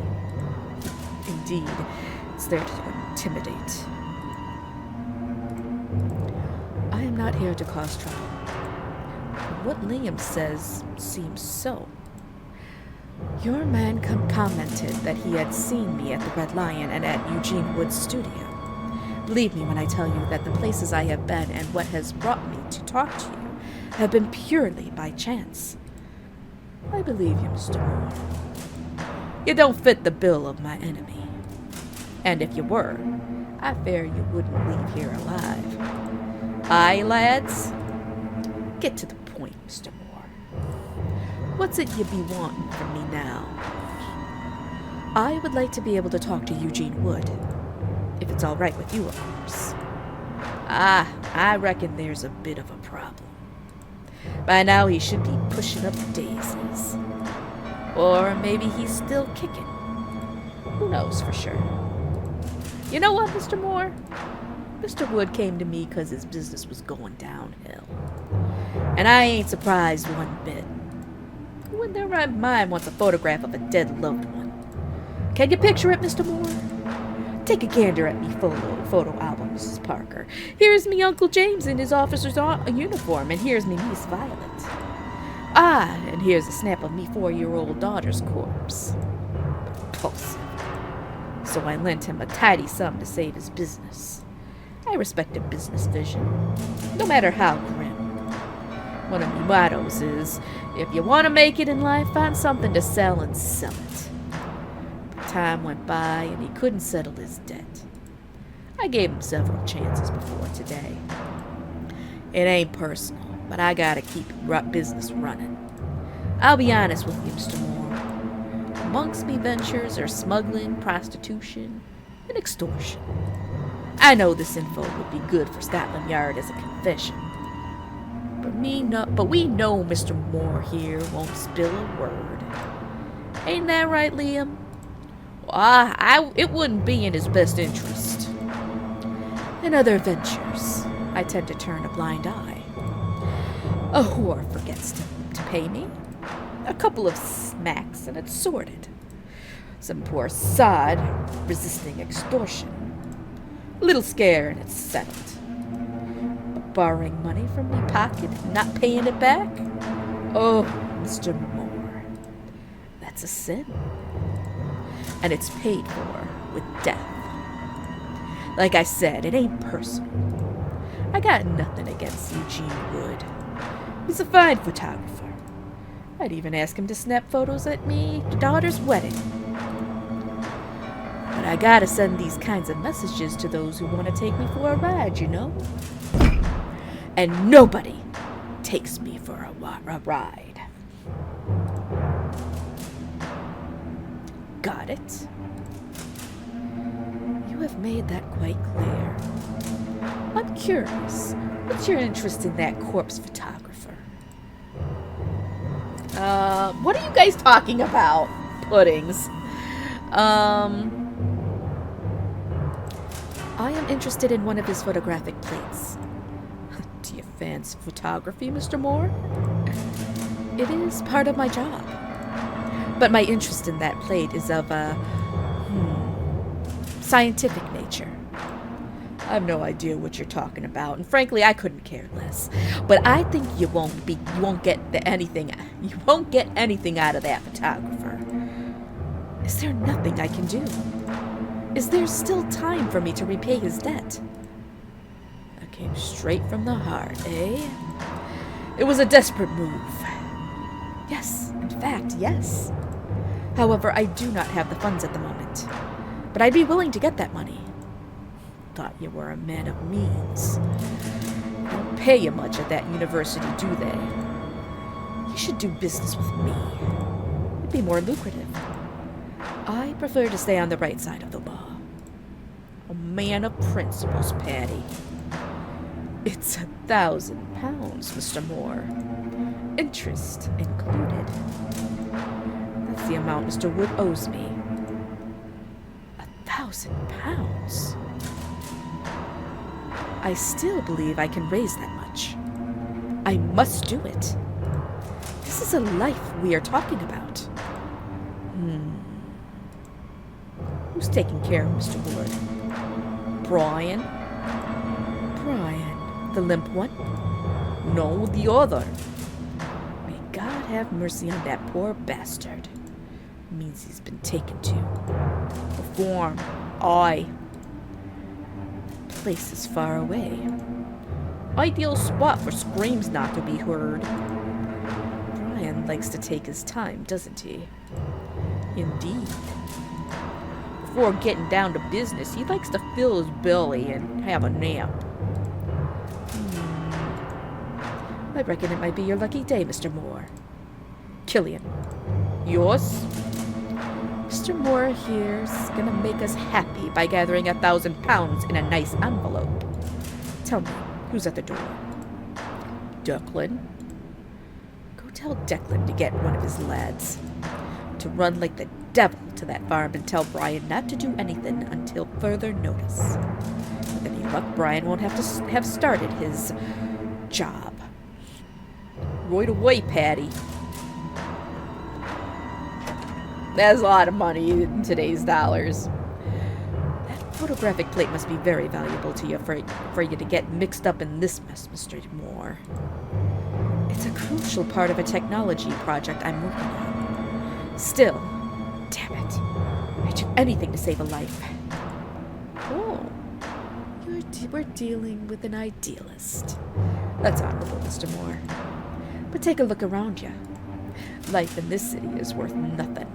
indeed, it's there to intimidate. I am not here to cause trouble. What Liam says seems so. Your man commented that he had seen me at the Red Lion and at Eugene Wood's studio. Believe me when I tell you that the places I have been and what has brought me to talk to you have been purely by chance. I believe you, Mr. Moore. You don't fit the bill of my enemy. And if you were, I fear you wouldn't leave here alive. Aye, lads? Get to the point, Mr. Moore. What's it you be wanting from me now? I would like to be able to talk to Eugene Wood. If it's all right with you, of course. I reckon there's a bit of a problem. By now he should be pushing up daisies. Or maybe he's still kicking. Who knows for sure? You know what, Mr. Moore? Mr. Wood came to me because his business was going downhill. And I ain't surprised one bit. Who in their right mind wants a photograph of a dead loved one? Can you picture it, Mr. Moore? Take a gander at me photo album, Mrs. Parker. Here's me Uncle James in his officer's uniform, and here's me Miss Violet. And here's a snap of me 4-year-old daughter's corpse. Repulsive. So I lent him a tidy sum to save his business. I respect a business vision, no matter how grim. One of my mottos is, if you want to make it in life, find something to sell and sell it. But time went by and he couldn't settle his debt. I gave him several chances before today. It ain't personal, but I gotta keep business running. I'll be honest with you, Mr. Moore. Amongst me ventures are smuggling, prostitution, and extortion. I know this info would be good for Scotland Yard as a confession. But we know Mr. Moore here won't spill a word. Ain't that right, Liam? Well, it wouldn't be in his best interest. In other ventures, I tend to turn a blind eye. A whore forgets to pay me. A couple of smacks and it's sorted. Some poor sod resisting extortion. A little scare and it's settled. But borrowing money from me pocket and not paying it back? Oh, Mr. Moore, that's a sin. And it's paid for with death. Like I said, it ain't personal. I got nothing against Eugene Wood. He's a fine photographer. I'd even ask him to snap photos at me daughter's wedding. But I gotta send these kinds of messages to those who want to take me for a ride, you know? And nobody takes me for a ride. Got it? You have made that quite clear. I'm curious. What's your interest in that corpse photographer? What are you guys talking about? Puddings. I am interested in one of his photographic plates. Do you fancy photography, Mr. Moore? It is part of my job. But my interest in that plate is of a scientific nature. I've no idea what you're talking about, and frankly, I couldn't care less. But I think you won't get anything out of that photographer. Is there nothing I can do? Is there still time for me to repay his debt? I came straight from the heart, eh? It was a desperate move. Yes, in fact, yes. However, I do not have the funds at the moment. But I'd be willing to get that money. Thought you were a man of means. They don't pay you much at that university, do they? You should do business with me. It'd be more lucrative. I prefer to stay on the right side of the law. A man of principles, Patty. It's £1,000, Mr. Moore. Interest included. That's the amount Mr. Wood owes me. £1,000? I still believe I can raise that much. I must do it. This is a life we are talking about. Who's taking care of Mr. Wood? Brian? Brian, the limp one? No, the other. May God have mercy on that poor bastard. Means he's been taken to. Reform. place is far away. Ideal spot for screams not to be heard. Brian likes to take his time, doesn't he? Indeed. Before getting down to business, he likes to fill his belly and have a nap. I reckon it might be your lucky day, Mr. Moore. Killian. Yours? Mr. Moore here's gonna make us happy by gathering 1,000 pounds in a nice envelope. Tell me, who's at the door? Declan. Go tell Declan to get one of his lads to run like the devil to that farm and tell Brian not to do anything until further notice. With any luck, Brian won't have to have started his job. Right away, Patty. That's a lot of money in today's dollars. That photographic plate must be very valuable to you for you to get mixed up in this mess, Mr. Moore. It's a crucial part of a technology project I'm working on. Still, damn it, I'd do anything to save a life. Oh, we're dealing with an idealist. That's honorable, Mr. Moore. But take a look around you. Life in this city is worth nothing.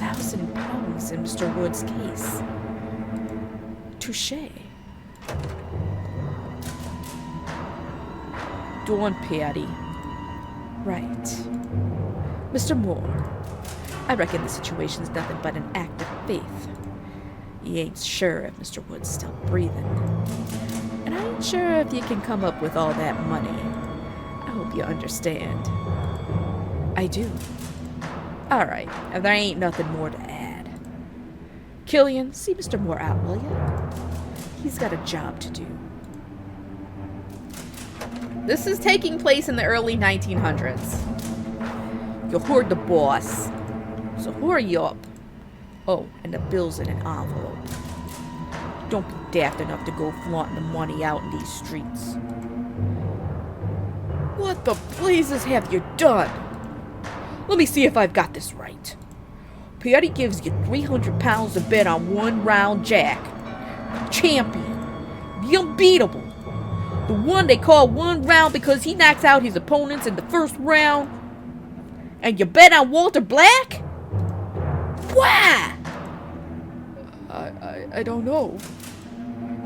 1,000 pounds in Mr. Wood's case. Touché. Dawn, Patty. Right. Mr. Moore, I reckon the situation's nothing but an act of faith. You ain't sure if Mr. Wood's still breathing. And I ain't sure if you can come up with all that money. I hope you understand. I do. Alright, and there ain't nothing more to add. Killian, see Mr. Moore out, will ya? He's got a job to do. This is taking place in the early 1900s. You heard the boss. So hurry up. Oh, and the bill's in an envelope. Don't be daft enough to go flaunting the money out in these streets. What the blazes have you done? Let me see if I've got this right. Patty gives you 300 pounds to bet on one round jack. The champion. The unbeatable. The one they call one round because he knocks out his opponents in the first round. And you bet on Walter Black? Why? I don't know.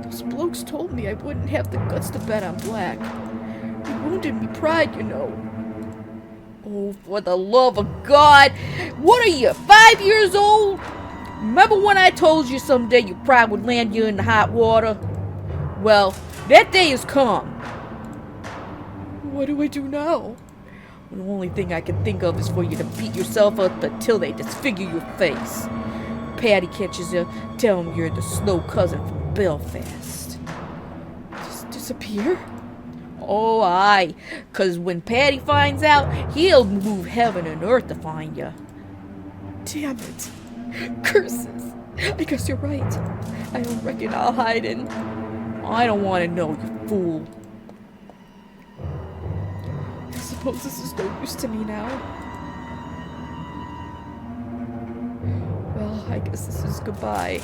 Those blokes told me I wouldn't have the guts to bet on Black. He wounded me pride, you know. Oh, for the love of God. What are you, 5 years old? Remember when I told you someday your pride would land you in the hot water? Well, that day has come. What do I do now? The only thing I can think of is for you to beat yourself up until they disfigure your face. Patty catches you, tell him you're the slow cousin from Belfast. Just disappear? Oh, aye, 'cause when Patty finds out, he'll move heaven and earth to find you. Damn it. Curses. I guess you're right. I don't reckon I'll hide in. I don't want to know, you fool. I suppose this is no use to me now. Well, I guess this is goodbye.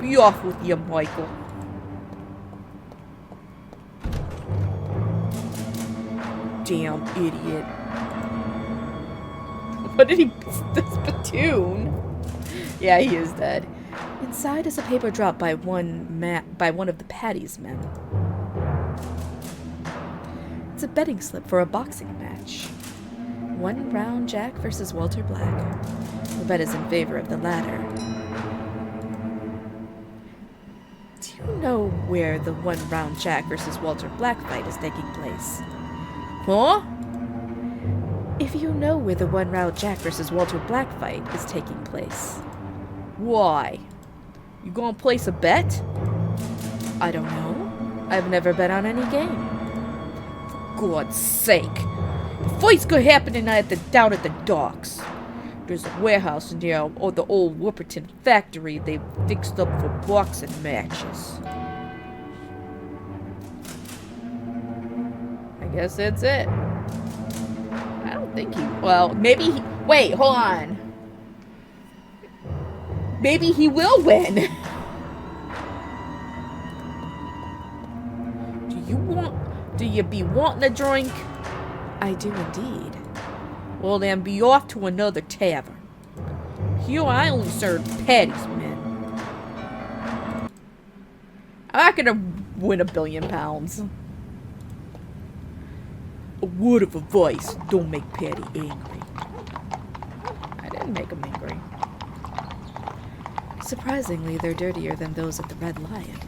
Be off with you, Michael. Damn idiot. What did he... this platoon? Yeah, he is dead. Inside is a paper drop by one of the Patty's men. It's a betting slip for a boxing match. One round Jack versus Walter Black. The bet is in favor of the latter. Do you know where the one round Jack versus Walter Black fight is taking place? Huh? If you know where the one round Jack versus Walter Black fight is taking place, why? You gonna place a bet? I don't know. I've never bet on any game. For God's sake. The fight's gonna happen tonight down at the docks. There's a warehouse in there, or the old Whooperton factory they fixed up for boxing matches. I guess that's it. I don't think he... Well, maybe he... Wait, hold on. Maybe he will win. Do you be wanting a drink? I do indeed. Well, then be off to another tavern. Here I only serve patties, man. I'm not gonna win £1 billion. A word of advice, don't make Patty angry. I didn't make him angry. Surprisingly, they're dirtier than those at the Red Lion.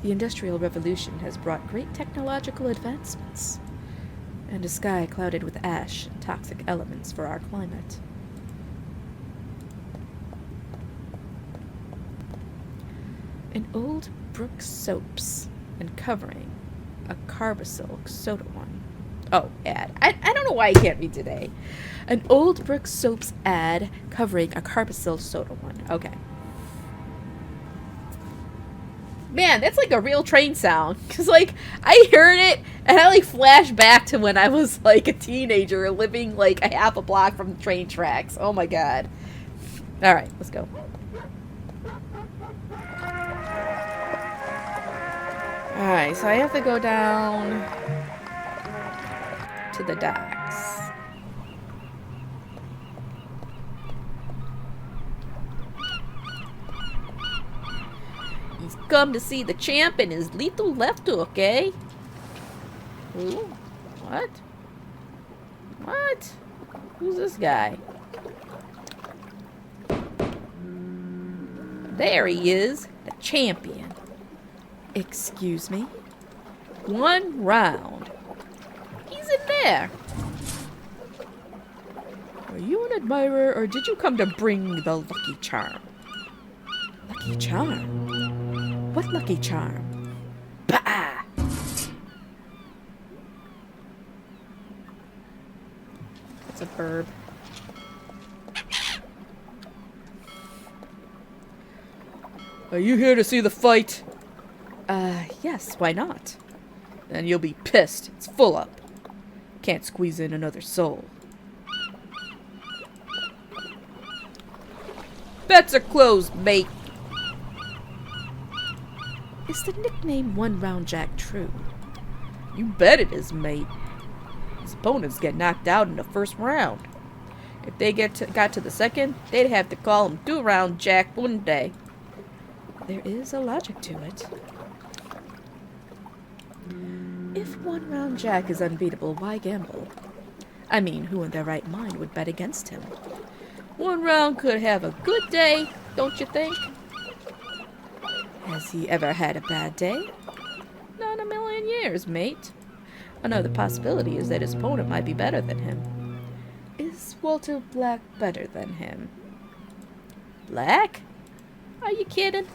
The Industrial Revolution has brought great technological advancements, and a sky clouded with ash and toxic elements for our climate. An old Brook soaps and covering a Carbosil soda one. Oh, ad. I don't know why I can't read today. An old Brook soaps ad covering a Carbosil soda one. Okay. Man, that's like a real train sound. Because, like, I heard it, and I, like, flashed back to when I was, like, a teenager living, like, a half a block from the train tracks. Oh, my God. All right, let's go. All right, so I have to go down to the docks. He's come to see the champ and his lethal left hook, eh? Ooh, what? What? Who's this guy? There he is, the champion. Excuse me? 1 round. He's in there. Are you an admirer, or did you come to bring the lucky charm? Lucky charm? What lucky charm? Bah! It's a verb. Are you here to see the fight? Yes, why not? Then you'll be pissed. It's full up. Can't squeeze in another soul. Bets are closed, mate. Is the nickname One Round Jack true? You bet it is, mate. His opponents get knocked out in the first round. If they got to the second, they'd have to call him 2 Round Jack, wouldn't they? There is a logic to it. If One Round Jack is unbeatable, why gamble? I mean, who in their right mind would bet against him? 1 round could have a good day, don't you think? Has he ever had a bad day? Not in a million years, mate. Another possibility is that his opponent might be better than him. Is Walter Black better than him? Black? Are you kidding?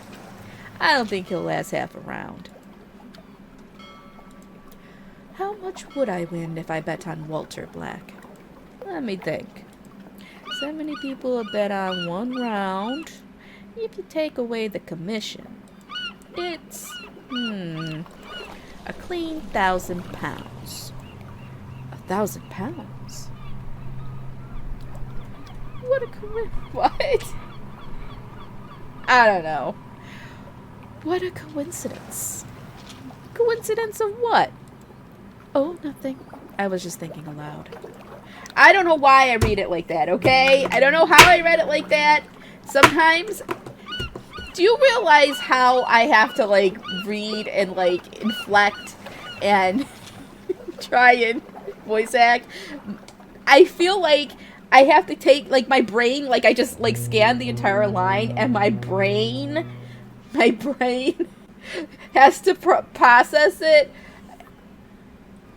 I don't think he'll last half a round. How much would I win if I bet on Walter Black? Let me think. 70 people have bet on 1 round. If you take away the commission, it's, a clean £1,000. £1,000? What a what? I don't know. What a coincidence. Coincidence of what? Oh, nothing. I was just thinking aloud. I don't know why I read it like that, okay? I don't know how I read it like that. Sometimes, do you realize how I have to, like, read and, like, inflect and try and voice act? I feel like I have to take, like, my brain, like, I just, like, scan the entire line, and my brain has to process it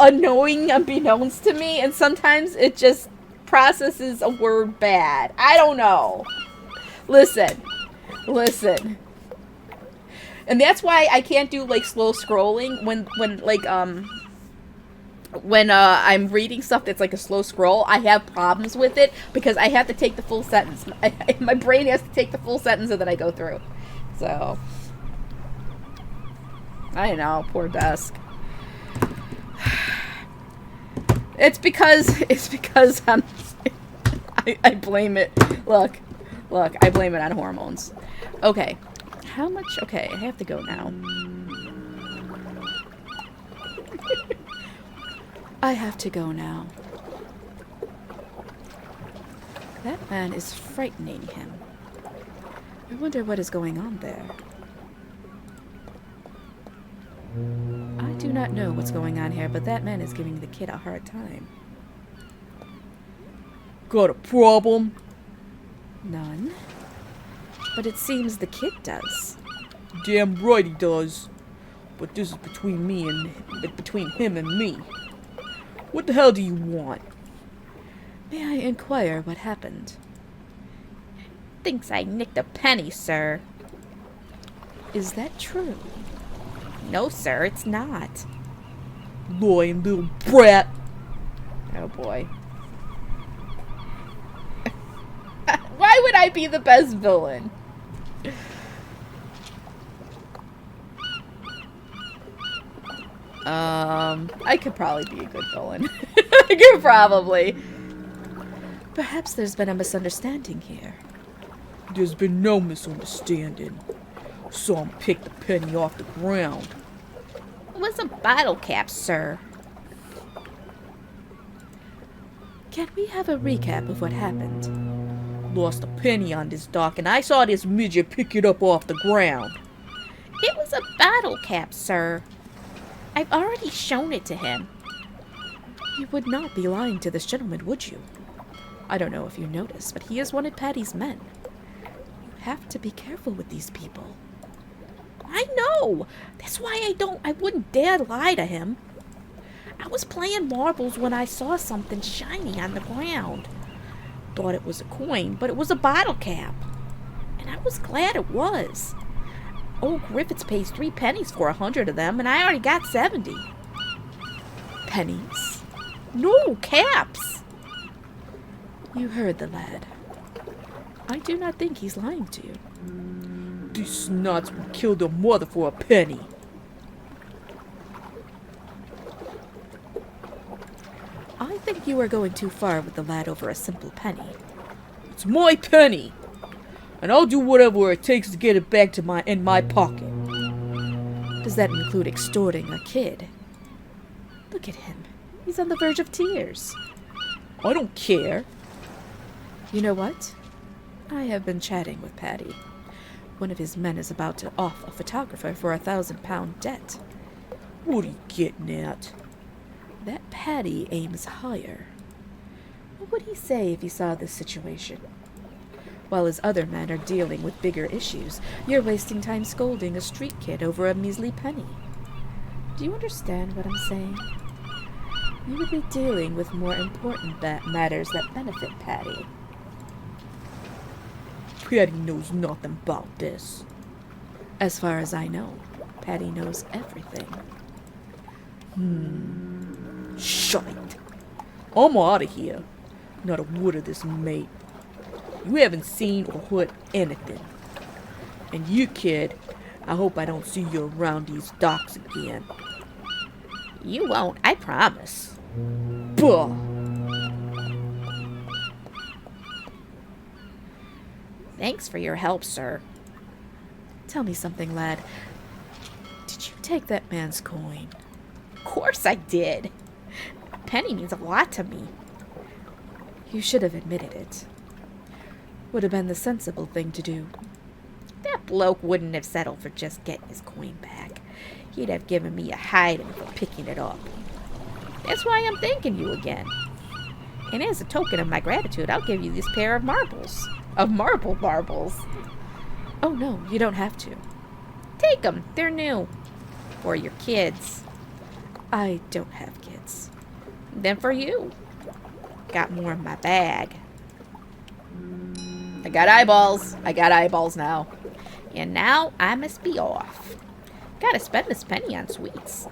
unbeknownst to me, and sometimes it just processes a word bad. I don't know. Listen. And that's why I can't do, like, slow scrolling when I'm reading stuff that's like a slow scroll. I have problems with it because I have to take the full sentence. My brain has to take the full sentence and then I go through. So, I don't know, poor Dusk. It's because I blame it. Look, Look, I blame it on hormones. Okay. How much? Okay, I have to go now. I have to go now. That man is frightening him. I wonder what is going on there. I do not know what's going on here, but that man is giving the kid a hard time. Got a problem? None. But it seems the kid does. Damn right he does. But this is between him and me. What the hell do you want? May I inquire what happened? Thinks I nicked a penny, sir. Is that true? No, sir, it's not. Lying little brat. Oh boy. Why would I be the best villain? I could probably be a good villain. I could probably. Perhaps there's been a misunderstanding here. There's been no misunderstanding. Saw him pick the penny off the ground. It was a bottle cap, sir. Can we have a recap of what happened? Lost a penny on this dock, and I saw this midget pick it up off the ground. It was a bottle cap, sir. I've already shown it to him. You would not be lying to this gentleman, would you? I don't know if you noticed, but he is one of Patty's men. You have to be careful with these people. I know. That's why I wouldn't dare lie to him. I was playing marbles when I saw something shiny on the ground. Thought it was a coin, but it was a bottle cap. And I was glad it was. Old Griffiths pays 3 pennies for 100 of them, and I already got 70. Pennies? No, caps. You heard the lad. I do not think he's lying to you. These snots would kill their mother for a penny. I think you are going too far with the lad over a simple penny. It's my penny, and I'll do whatever it takes to get it back to in my pocket. Does that include extorting a kid? Look at him. He's on the verge of tears. I don't care. You know what? I have been chatting with Paddy. One of his men is about to off a photographer for £1,000 debt. What are you getting at? That Paddy aims higher. What would he say if he saw this situation? While his other men are dealing with bigger issues, you're wasting time scolding a street kid over a measly penny. Do you understand what I'm saying? You would be dealing with more important matters that benefit Paddy. Patty knows nothing about this. As far as I know, Paddy knows everything. Shite. I'm out of here. Not a word of this, mate. You haven't seen or heard anything. And you, kid, I hope I don't see you around these docks again. You won't, I promise. Bah! Thanks for your help, sir. Tell me something, lad. Did you take that man's coin? Of course I did. A penny means a lot to me. You should have admitted it. Would have been the sensible thing to do. That bloke wouldn't have settled for just getting his coin back. He'd have given me a hiding for picking it up. That's why I'm thanking you again. And as a token of my gratitude, I'll give you this pair of marbles. Of marbles. Oh no, you don't have to. Take them. They're new. For your kids. I don't have kids. Then for you. Got more in my bag. I got eyeballs. I got eyeballs now. And now I must be off. Gotta spend this penny on sweets.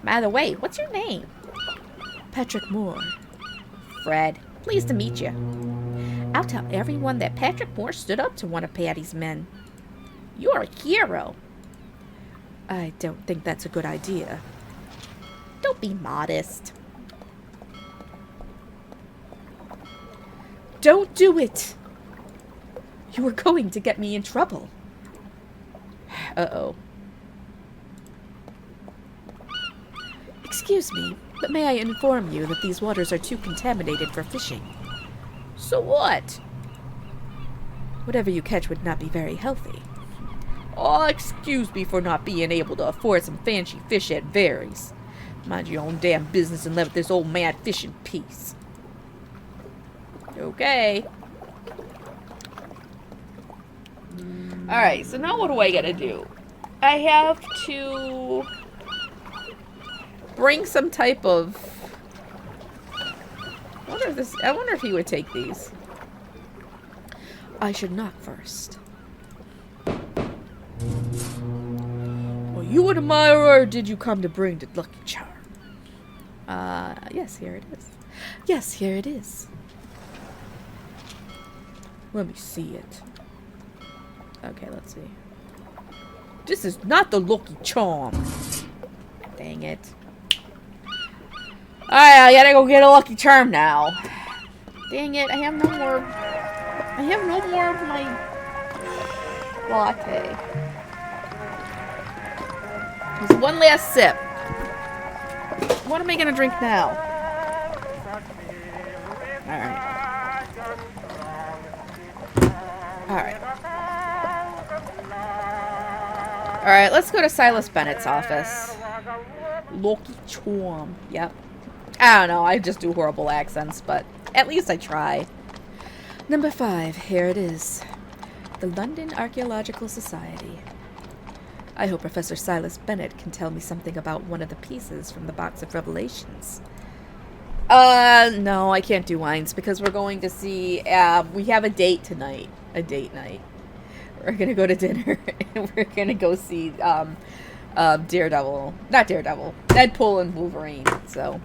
By the way, what's your name? Patrick Moore. Fred. Pleased to meet you. I'll tell everyone that Patrick Moore stood up to one of Patty's men. You're a hero. I don't think that's a good idea. Don't be modest. Don't do it! You are going to get me in trouble. Uh-oh. Excuse me, but may I inform you that these waters are too contaminated for fishing? So what? Whatever you catch would not be very healthy. Oh, excuse me for not being able to afford some fancy fish at Varies. Mind your own damn business and let this old man fish in peace. Okay. Alright, so now what do I gotta do? I have to bring some type of... I wonder if he would take these. I should knock first. Are you an admirer, or did you come to bring the lucky charm? Yes, here it is. Yes, here it is. Let me see it. Okay, let's see. This is not the lucky charm. Dang it. Alright, I gotta go get a lucky charm now. Dang it, I have no more of my latte. Just one last sip. What am I gonna drink now? Alright. Alright. Alright, let's go to Silas Bennett's office. Lucky charm. Yep. I don't know, I just do horrible accents, but at least I try. Number 5, here it is. The London Archaeological Society. I hope Professor Silas Bennett can tell me something about one of the pieces from the Box of Revelations. No, I can't do wines because we're going to see, we have a date tonight. A date night. We're gonna go to dinner and we're gonna go see, Daredevil. Not Daredevil. Deadpool and Wolverine, so...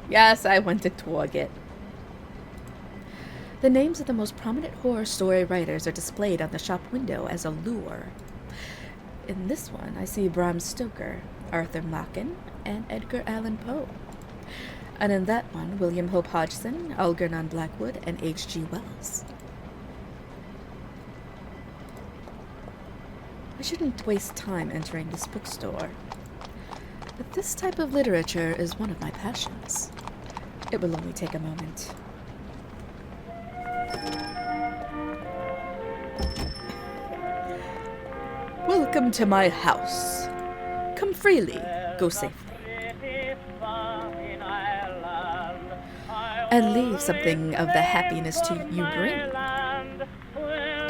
Yes, I went to Target. The names of the most prominent horror story writers are displayed on the shop window as a lure. In this one, I see Bram Stoker, Arthur Machen, and Edgar Allan Poe. And in that one, William Hope Hodgson, Algernon Blackwood, and H.G. Wells. I shouldn't waste time entering this bookstore. But this type of literature is one of my passions. It will only take a moment. Welcome to my house. Come freely, go safely. And leave something of the happiness to you bring.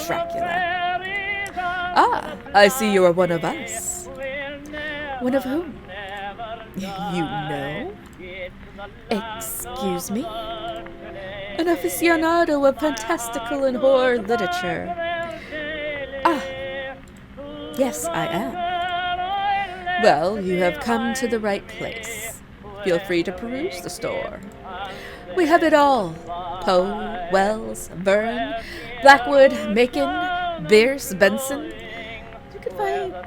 Dracula. Ah, I see you are one of us. One of whom? You know? Excuse me? An aficionado of fantastical and horror literature. Ah, yes, I am. Well, you have come to the right place. Feel free to peruse the store. We have it all. Poe, Wells, Verne, Blackwood, Machen, Bierce, Benson.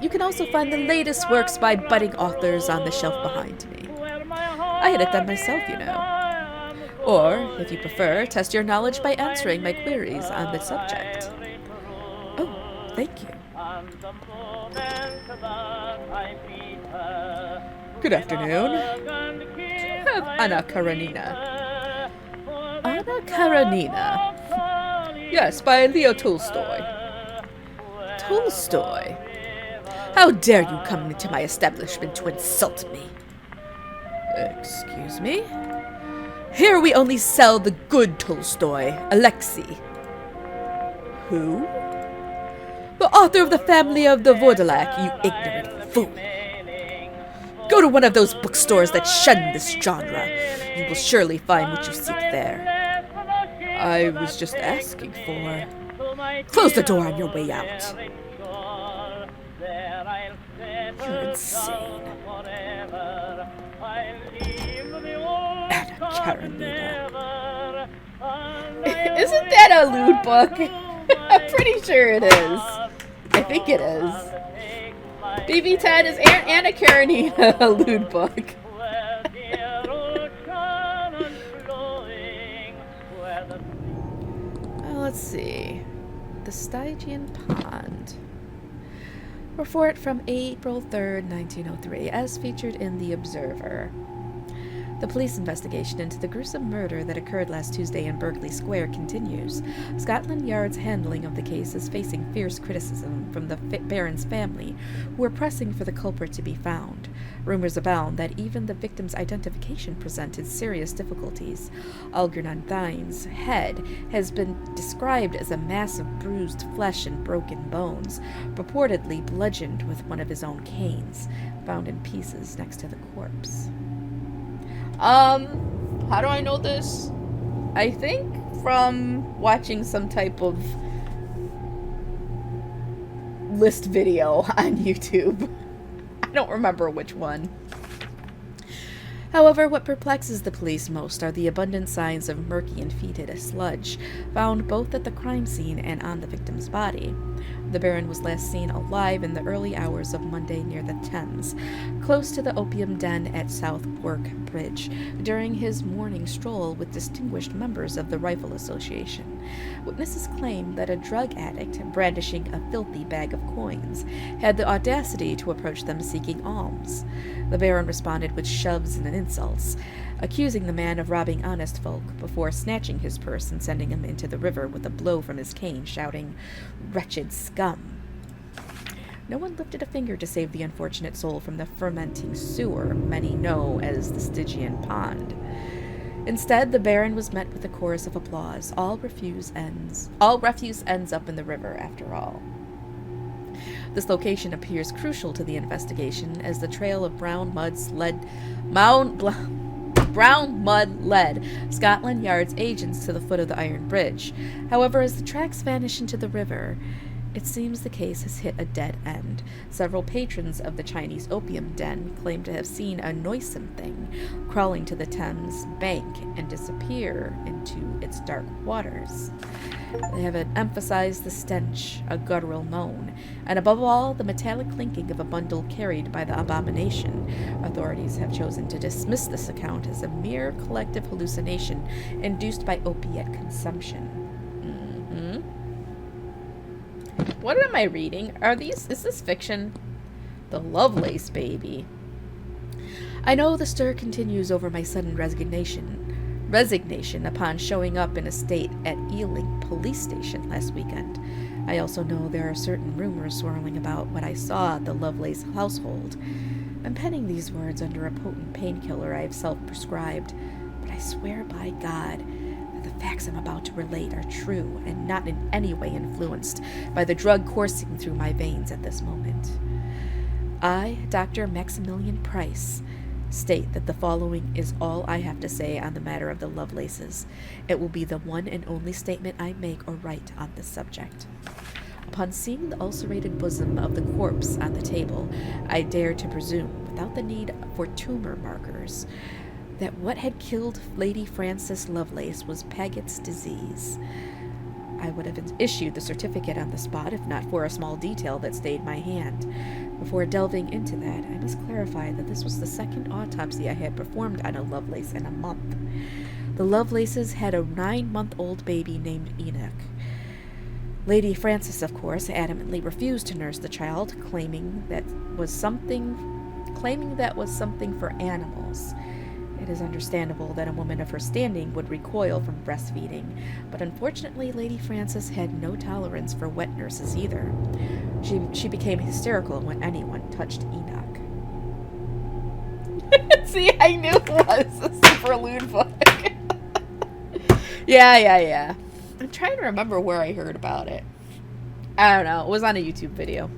You can also find the latest works by budding authors on the shelf behind me. I edit them myself, you know. Or, if you prefer, test your knowledge by answering my queries on the subject. Oh, thank you. Good afternoon. Do you have Anna Karenina? Anna Karenina? Yes, by Leo Tolstoy. Tolstoy? How dare you come into my establishment to insult me? Excuse me? Here we only sell the good Tolstoy, Alexei. Who? The author of the family of the Vodolak, you ignorant fool. Go to one of those bookstores that shun this genre. You will surely find what you seek there. I was just asking for... Close the door on your way out. You're insane. Anna Karenina. Isn't that a lewd book? I'm pretty sure it is. I think it is. BB10 is Anna Karenina lewd book. Let's see. The Stygian Pond. Report from April 3rd, 1903, as featured in The Observer. The police investigation into the gruesome murder that occurred last Tuesday in Berkeley Square continues. Scotland Yard's handling of the case is facing fierce criticism from the Baron's family, who are pressing for the culprit to be found. Rumors abound that even the victim's identification presented serious difficulties. Algernon Thyne's head has been described as a mass of bruised flesh and broken bones, purportedly bludgeoned with one of his own canes, found in pieces next to the corpse. How do I know this? I think from watching some type of list video on YouTube. I don't remember which one. However, what perplexes the police most are the abundant signs of murky and fetid sludge found both at the crime scene and on the victim's body. The Baron was last seen alive in the early hours of Monday near the Thames, close to the opium den at Southwark Bridge, during his morning stroll with distinguished members of the Rifle Association. Witnesses claim that a drug addict, brandishing a filthy bag of coins, had the audacity to approach them seeking alms. The Baron responded with shoves and insults, accusing the man of robbing honest folk before snatching his purse and sending him into the river with a blow from his cane, shouting, "Wretched scum!" No one lifted a finger to save the unfortunate soul from the fermenting sewer many know as the Stygian Pond. Instead, the Baron was met with a chorus of applause. All refuse ends up in the river, after all. This location appears crucial to the investigation, as the trail of brown mud led Scotland Yard's agents to the foot of the iron bridge. However, as the tracks vanish into the river, it seems the case has hit a dead end. Several patrons of the Chinese opium den claim to have seen a noisome thing crawling to the Thames bank and disappear into its dark waters. They have emphasized the stench, a guttural moan, and above all, the metallic clinking of a bundle carried by the abomination. Authorities have chosen to dismiss this account as a mere collective hallucination induced by opiate consumption. What am I reading? Is this fiction? The Lovelace baby. I know the stir continues over my sudden resignation upon showing up in a state at Ealing Police Station last weekend. I also know there are certain rumors swirling about what I saw at the Lovelace household. I'm penning these words under a potent painkiller I have self-prescribed, but I swear by God that the facts I'm about to relate are true and not in any way influenced by the drug coursing through my veins at this moment. I, Dr. Maximilian Price, state that the following is all I have to say on the matter of the Lovelaces. It will be the one and only statement I make or write on this subject. Upon seeing the ulcerated bosom of the corpse on the table, I dare to presume, without the need for tumor markers, that what had killed Lady Frances Lovelace was Pagot's disease. I would have issued the certificate on the spot if not for a small detail that stayed my hand. Before delving into that, I must clarify that this was the second autopsy I had performed on a Lovelace in a month. The Lovelaces had a 9-month-old baby named Enoch. Lady Frances, of course, adamantly refused to nurse the child, claiming that was something for animals. It is understandable that a woman of her standing would recoil from breastfeeding, but unfortunately Lady Frances had no tolerance for wet nurses either. She became hysterical when anyone touched Enoch. See, I knew it was a super lewd book. Yeah. I'm trying to remember where I heard about it. I don't know. It was on a YouTube video.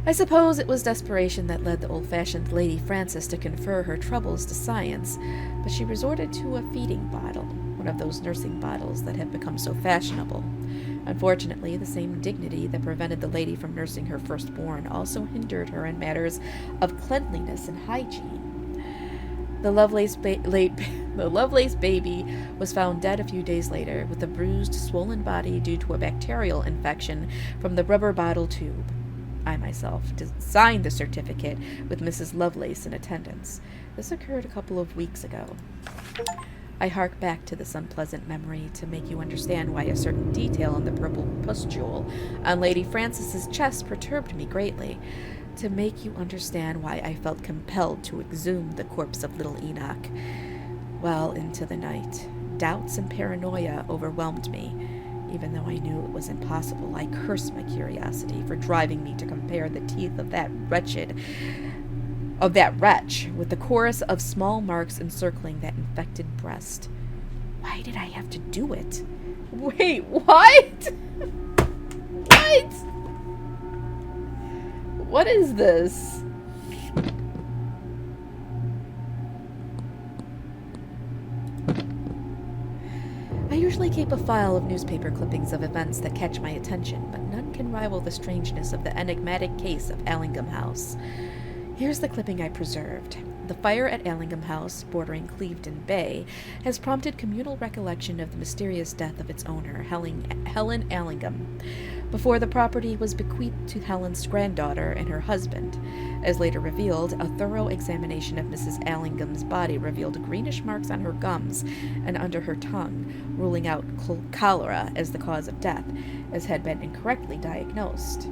I suppose it was desperation that led the old-fashioned Lady Frances to confer her troubles to science, but she resorted to a feeding bottle, one of those nursing bottles that have become so fashionable. Unfortunately, the same dignity that prevented the lady from nursing her firstborn also hindered her in matters of cleanliness and hygiene. The Lovelace baby was found dead a few days later, with a bruised, swollen body due to a bacterial infection from the rubber bottle tube. I myself signed the certificate with Mrs. Lovelace in attendance. This occurred a couple of weeks ago. I hark back to this unpleasant memory to make you understand why a certain detail in the purple pustule on Lady Frances's chest perturbed me greatly, to make you understand why I felt compelled to exhume the corpse of little Enoch. Well into the night, doubts and paranoia overwhelmed me. Even though I knew it was impossible, I cursed my curiosity for driving me to compare the teeth of that wretch with the chorus of small marks encircling that infected breast. Why did I have to do it? Wait, what? What? What is this? I usually keep a file of newspaper clippings of events that catch my attention, but none can rival the strangeness of the enigmatic case of Allingham House. Here's the clipping I preserved. The fire at Allingham House, bordering Clevedon Bay, has prompted communal recollection of the mysterious death of its owner, Helen Allingham, before the property was bequeathed to Helen's granddaughter and her husband. As later revealed, a thorough examination of Mrs. Allingham's body revealed greenish marks on her gums and under her tongue, ruling out cholera as the cause of death, as had been incorrectly diagnosed.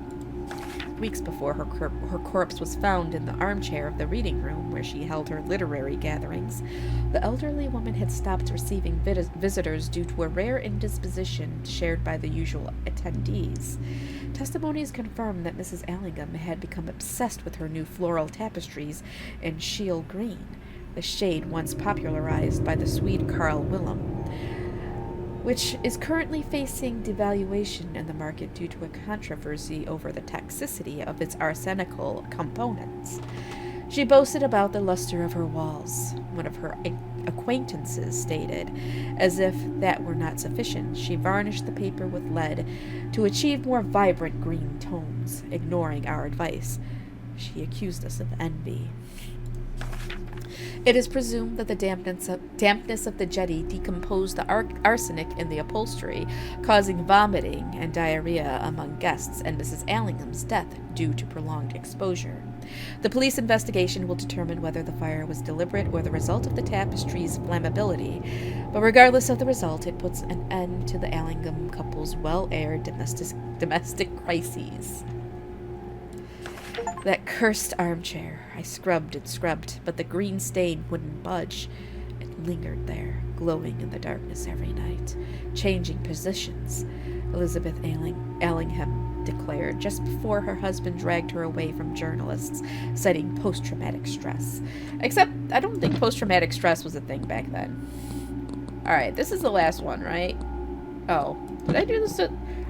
Weeks before her corpse was found in the armchair of the reading room where she held her literary gatherings, the elderly woman had stopped receiving visitors due to a rare indisposition shared by the usual attendees. Testimonies confirmed that Mrs. Allingham had become obsessed with her new floral tapestries in Shield green, the shade once popularized by the Swede Carl Willem, which is currently facing devaluation in the market due to a controversy over the toxicity of its arsenical components. She boasted about the luster of her walls. One of her acquaintances stated, as if that were not sufficient, she varnished the paper with lead to achieve more vibrant green tones, ignoring our advice. She accused us of envy. It is presumed that the dampness of the jetty decomposed the arsenic in the upholstery, causing vomiting and diarrhea among guests, and Mrs. Allingham's death due to prolonged exposure. The police investigation will determine whether the fire was deliberate or the result of the tapestry's flammability, but regardless of the result, it puts an end to the Allingham couple's well-aired domestic crises. That cursed armchair. I scrubbed and scrubbed, but the green stain wouldn't budge. It lingered there, glowing in the darkness every night, changing positions, Elizabeth Allingham declared just before her husband dragged her away from journalists, citing post-traumatic stress. Except, I don't think post-traumatic stress was a thing back then. Alright, this is the last one, right? Oh, did I do this?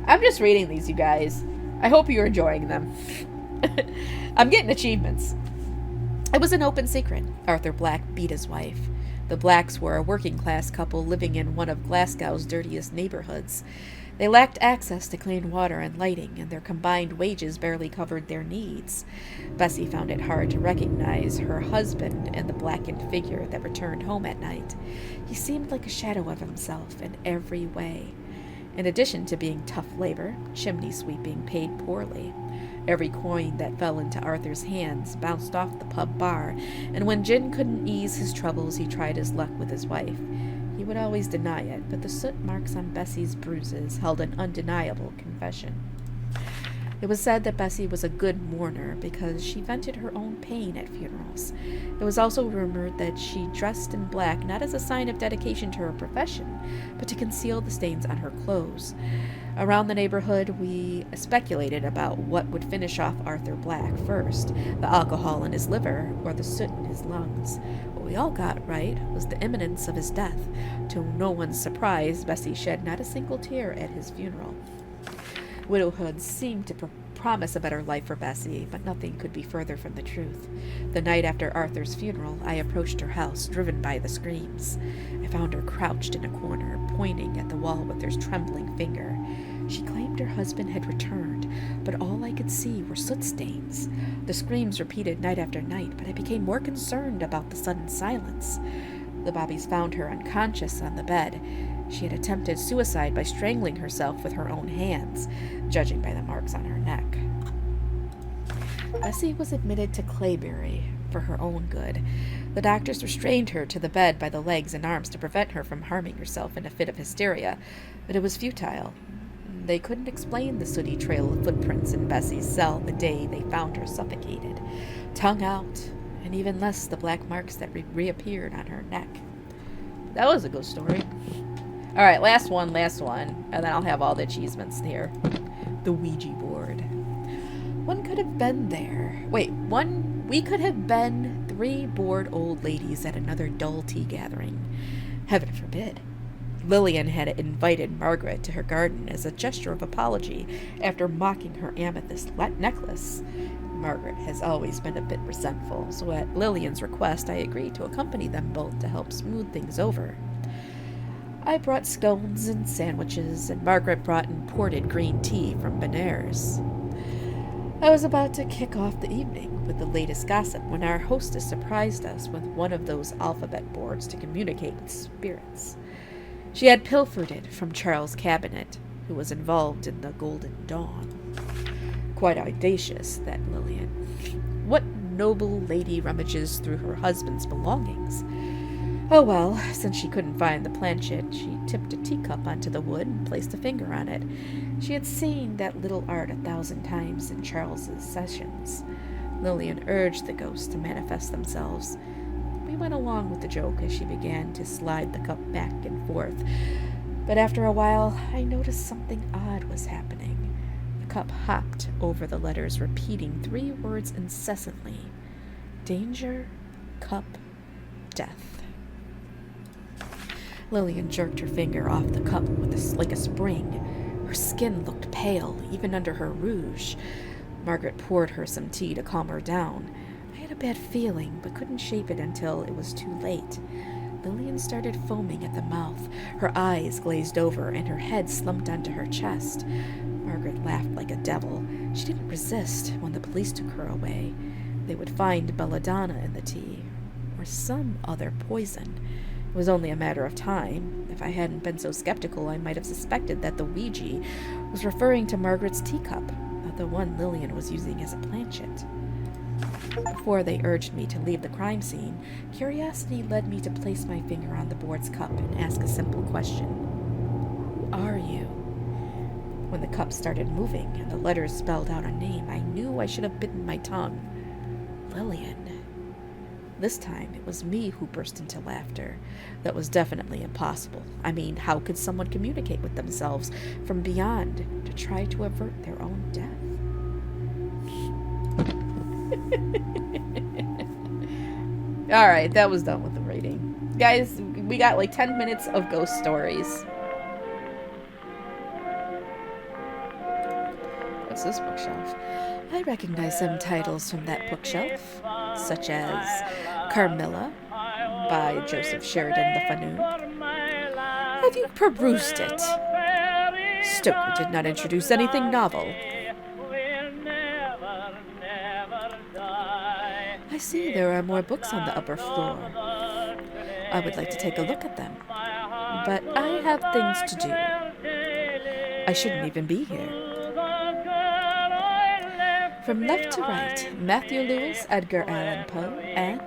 I'm just reading these, you guys. I hope you're enjoying them. I'm getting achievements. It was an open secret. Arthur Black beat his wife. The Blacks were a working-class couple living in one of Glasgow's dirtiest neighborhoods. They lacked access to clean water and lighting, and their combined wages barely covered their needs. Bessie found it hard to recognize her husband in the blackened figure that returned home at night. He seemed like a shadow of himself in every way. In addition to being tough labor, chimney sweeping paid poorly. Every coin that fell into Arthur's hands bounced off the pub bar, and when Jin couldn't ease his troubles, he tried his luck with his wife. He would always deny it, but the soot marks on Bessie's bruises held an undeniable confession. It was said that Bessie was a good mourner because she vented her own pain at funerals. It was also rumored that she dressed in black not as a sign of dedication to her profession, but to conceal the stains on her clothes. Around the neighborhood, we speculated about what would finish off Arthur Black first, the alcohol in his liver or the soot in his lungs. What we all got right was the imminence of his death. To no one's surprise, Bessie shed not a single tear at his funeral. Widowhood seemed to promise a better life for Bessie, but nothing could be further from the truth. The night after Arthur's funeral, I approached her house, driven by the screams. I found her crouched in a corner, pointing at the wall with her trembling finger. She claimed her husband had returned, but all I could see were soot stains. The screams repeated night after night, but I became more concerned about the sudden silence. The bobbies found her unconscious on the bed. She had attempted suicide by strangling herself with her own hands, judging by the marks on her neck. Bessie was admitted to Claybury for her own good. The doctors restrained her to the bed by the legs and arms to prevent her from harming herself in a fit of hysteria, but it was futile. They couldn't explain the sooty trail of footprints in Bessie's cell the day they found her suffocated, tongue out, and even less the black marks that reappeared on her neck. That was a ghost story. All right, last one, and then I'll have all the achievements here. The Ouija board. We could have been 3 bored old ladies at another dull tea gathering. Heaven forbid. Lillian had invited Margaret to her garden as a gesture of apology after mocking her amethyst necklace. Margaret has always been a bit resentful, so at Lillian's request I agreed to accompany them both to help smooth things over. I brought scones and sandwiches, and Margaret brought imported green tea from Benares. I was about to kick off the evening with the latest gossip when our hostess surprised us with one of those alphabet boards to communicate with spirits. She had pilfered it from Charles' cabinet, who was involved in the Golden Dawn. Quite audacious, that Lillian. What noble lady rummages through her husband's belongings? Oh well, since she couldn't find the planchet, she tipped a teacup onto the wood and placed a finger on it. She had seen that little art 1,000 times in Charles's sessions. Lillian urged the ghosts to manifest themselves. We went along with the joke as she began to slide the cup back and forth. But after a while, I noticed something odd was happening. The cup hopped over the letters, repeating 3 words incessantly. Danger, cup, death. Lillian jerked her finger off the cup like a spring. Her skin looked pale, even under her rouge. Margaret poured her some tea to calm her down. I had a bad feeling, but couldn't shape it until it was too late. Lillian started foaming at the mouth. Her eyes glazed over, and her head slumped onto her chest. Margaret laughed like a devil. She didn't resist when the police took her away. They would find belladonna in the tea, or some other poison. It was only a matter of time. If I hadn't been so skeptical, I might have suspected that the Ouija was referring to Margaret's teacup, not the one Lillian was using as a planchet. Before they urged me to leave the crime scene, curiosity led me to place my finger on the board's cup and ask a simple question. Who are you? When the cup started moving and the letters spelled out a name, I knew I should have bitten my tongue. Lillian. This time, it was me who burst into laughter. That was definitely impossible. I mean, how could someone communicate with themselves from beyond to try to avert their own death? Alright, that was done with the reading. Guys, we got like 10 minutes of ghost stories. What's this bookshelf? I recognize some titles from that bookshelf, such as Carmilla by Joseph Sheridan the Fanou. Have you perused it? Stoker did not introduce anything novel. I see there are more books on the upper floor. I would like to take a look at them, but I have things to do. I shouldn't even be here. From left to right, Matthew Lewis, Edgar Allan Poe, and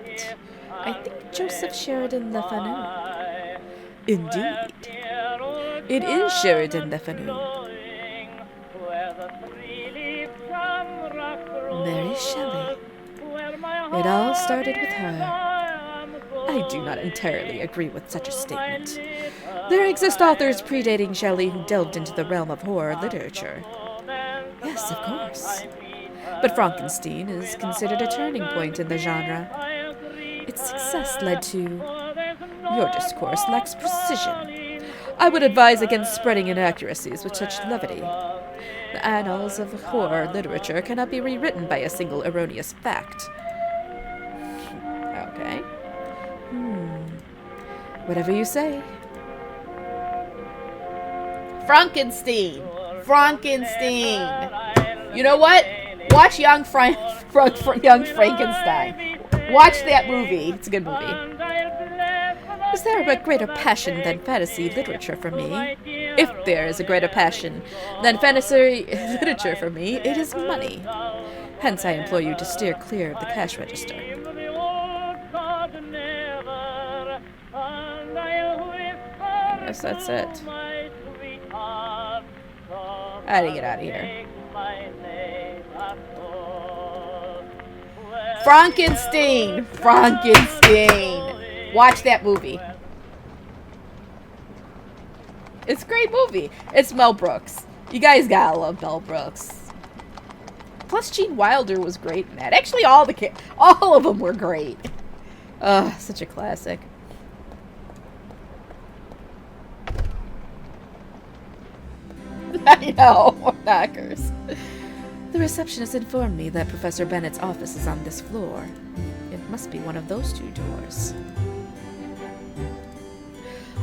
I think Joseph Sheridan Le Fanu. Indeed. It is Sheridan Le Fanu. Mary Shelley. It all started with her. I do not entirely agree with such a statement. There exist authors predating Shelley who delved into the realm of horror literature. Yes, of course. But Frankenstein is considered a turning point in the genre. Its success led to... Your discourse lacks precision. I would advise against spreading inaccuracies with such levity. The annals of horror literature cannot be rewritten by a single erroneous fact. Okay. Whatever you say. Frankenstein! You know what? Watch Young Frankenstein. Watch that movie. It's a good movie. Is there a greater passion than fantasy literature for me? If there is a greater passion than fantasy literature for me, it is money. Hence, I implore you to steer clear of the cash register. Yes, that's it. I gotta get out of here. Frankenstein! Frankenstein! Watch that movie. It's a great movie. It's Mel Brooks. You guys gotta love Mel Brooks. Plus, Gene Wilder was great in that. Actually, all of them were great. Ugh, such a classic. I know, knockers. The receptionist informed me that Professor Bennett's office is on this floor. It must be one of those two doors.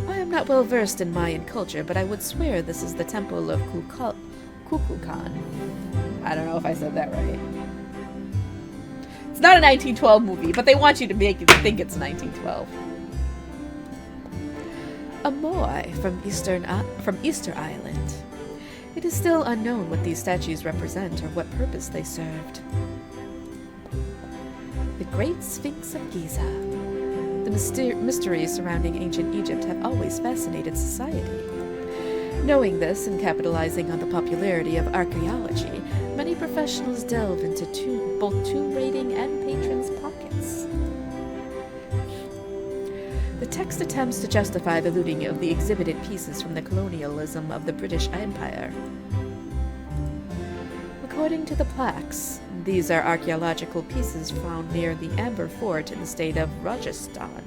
I am not well versed in Mayan culture, but I would swear this is the temple of Kukulkan. I don't know if I said that right. It's not a 1912 movie, but they want you to make you think it's 1912. A moai from Easter Island. It is still unknown what these statues represent or what purpose they served. The Great Sphinx of Giza. The mysteries surrounding ancient Egypt have always fascinated society. Knowing this and capitalizing on the popularity of archaeology, many professionals delve into both tomb raiding and patrons' pockets. The text attempts to justify the looting of the exhibited pieces from the colonialism of the British Empire. According to the plaques, these are archaeological pieces found near the Amber Fort in the state of Rajasthan.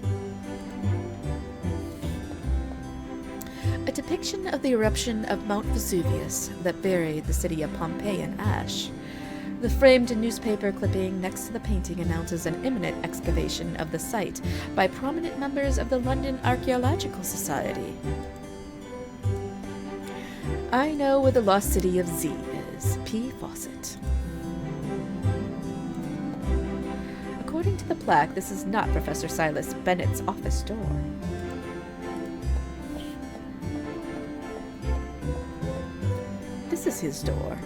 A depiction of the eruption of Mount Vesuvius that buried the city of Pompeii in ash. The framed newspaper clipping next to the painting announces an imminent excavation of the site by prominent members of the London Archaeological Society. I know where the lost city of Z is. P. Fawcett. According to the plaque, this is not Professor Silas Bennett's office door. This is his door.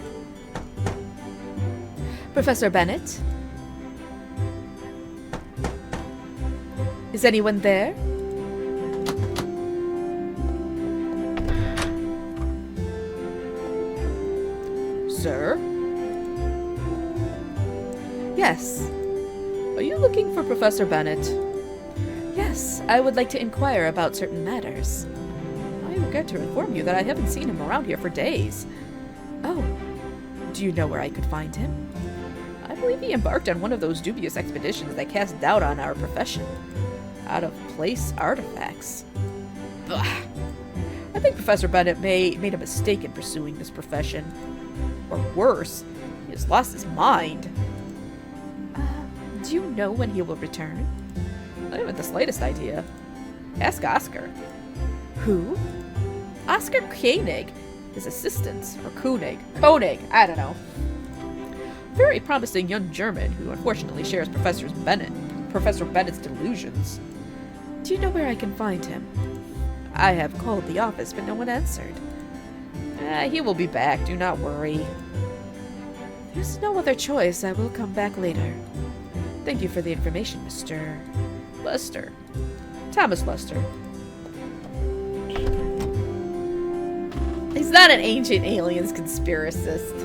Professor Bennett? Is anyone there? Sir? Yes. Are you looking for Professor Bennett? Yes, I would like to inquire about certain matters. I regret to inform you that I haven't seen him around here for days. Oh, do you know where I could find him? I believe he embarked on one of those dubious expeditions that cast doubt on our profession. Out-of-place artifacts. Ugh. I think Professor Bennett made a mistake in pursuing this profession. Or worse, he has lost his mind. Do you know when he will return? I haven't the slightest idea. Ask Oscar. Who? Oscar Koenig, his assistant, or Koenig, I don't know. Very promising young German who unfortunately shares Professor Bennett's delusions. Do you know where I can find him? I have called the office, but no one answered. He will be back, do not worry. There's no other choice. I will come back later. Thank you for the information, Mr. Lester. Thomas Lester. He's not an ancient aliens conspiracist.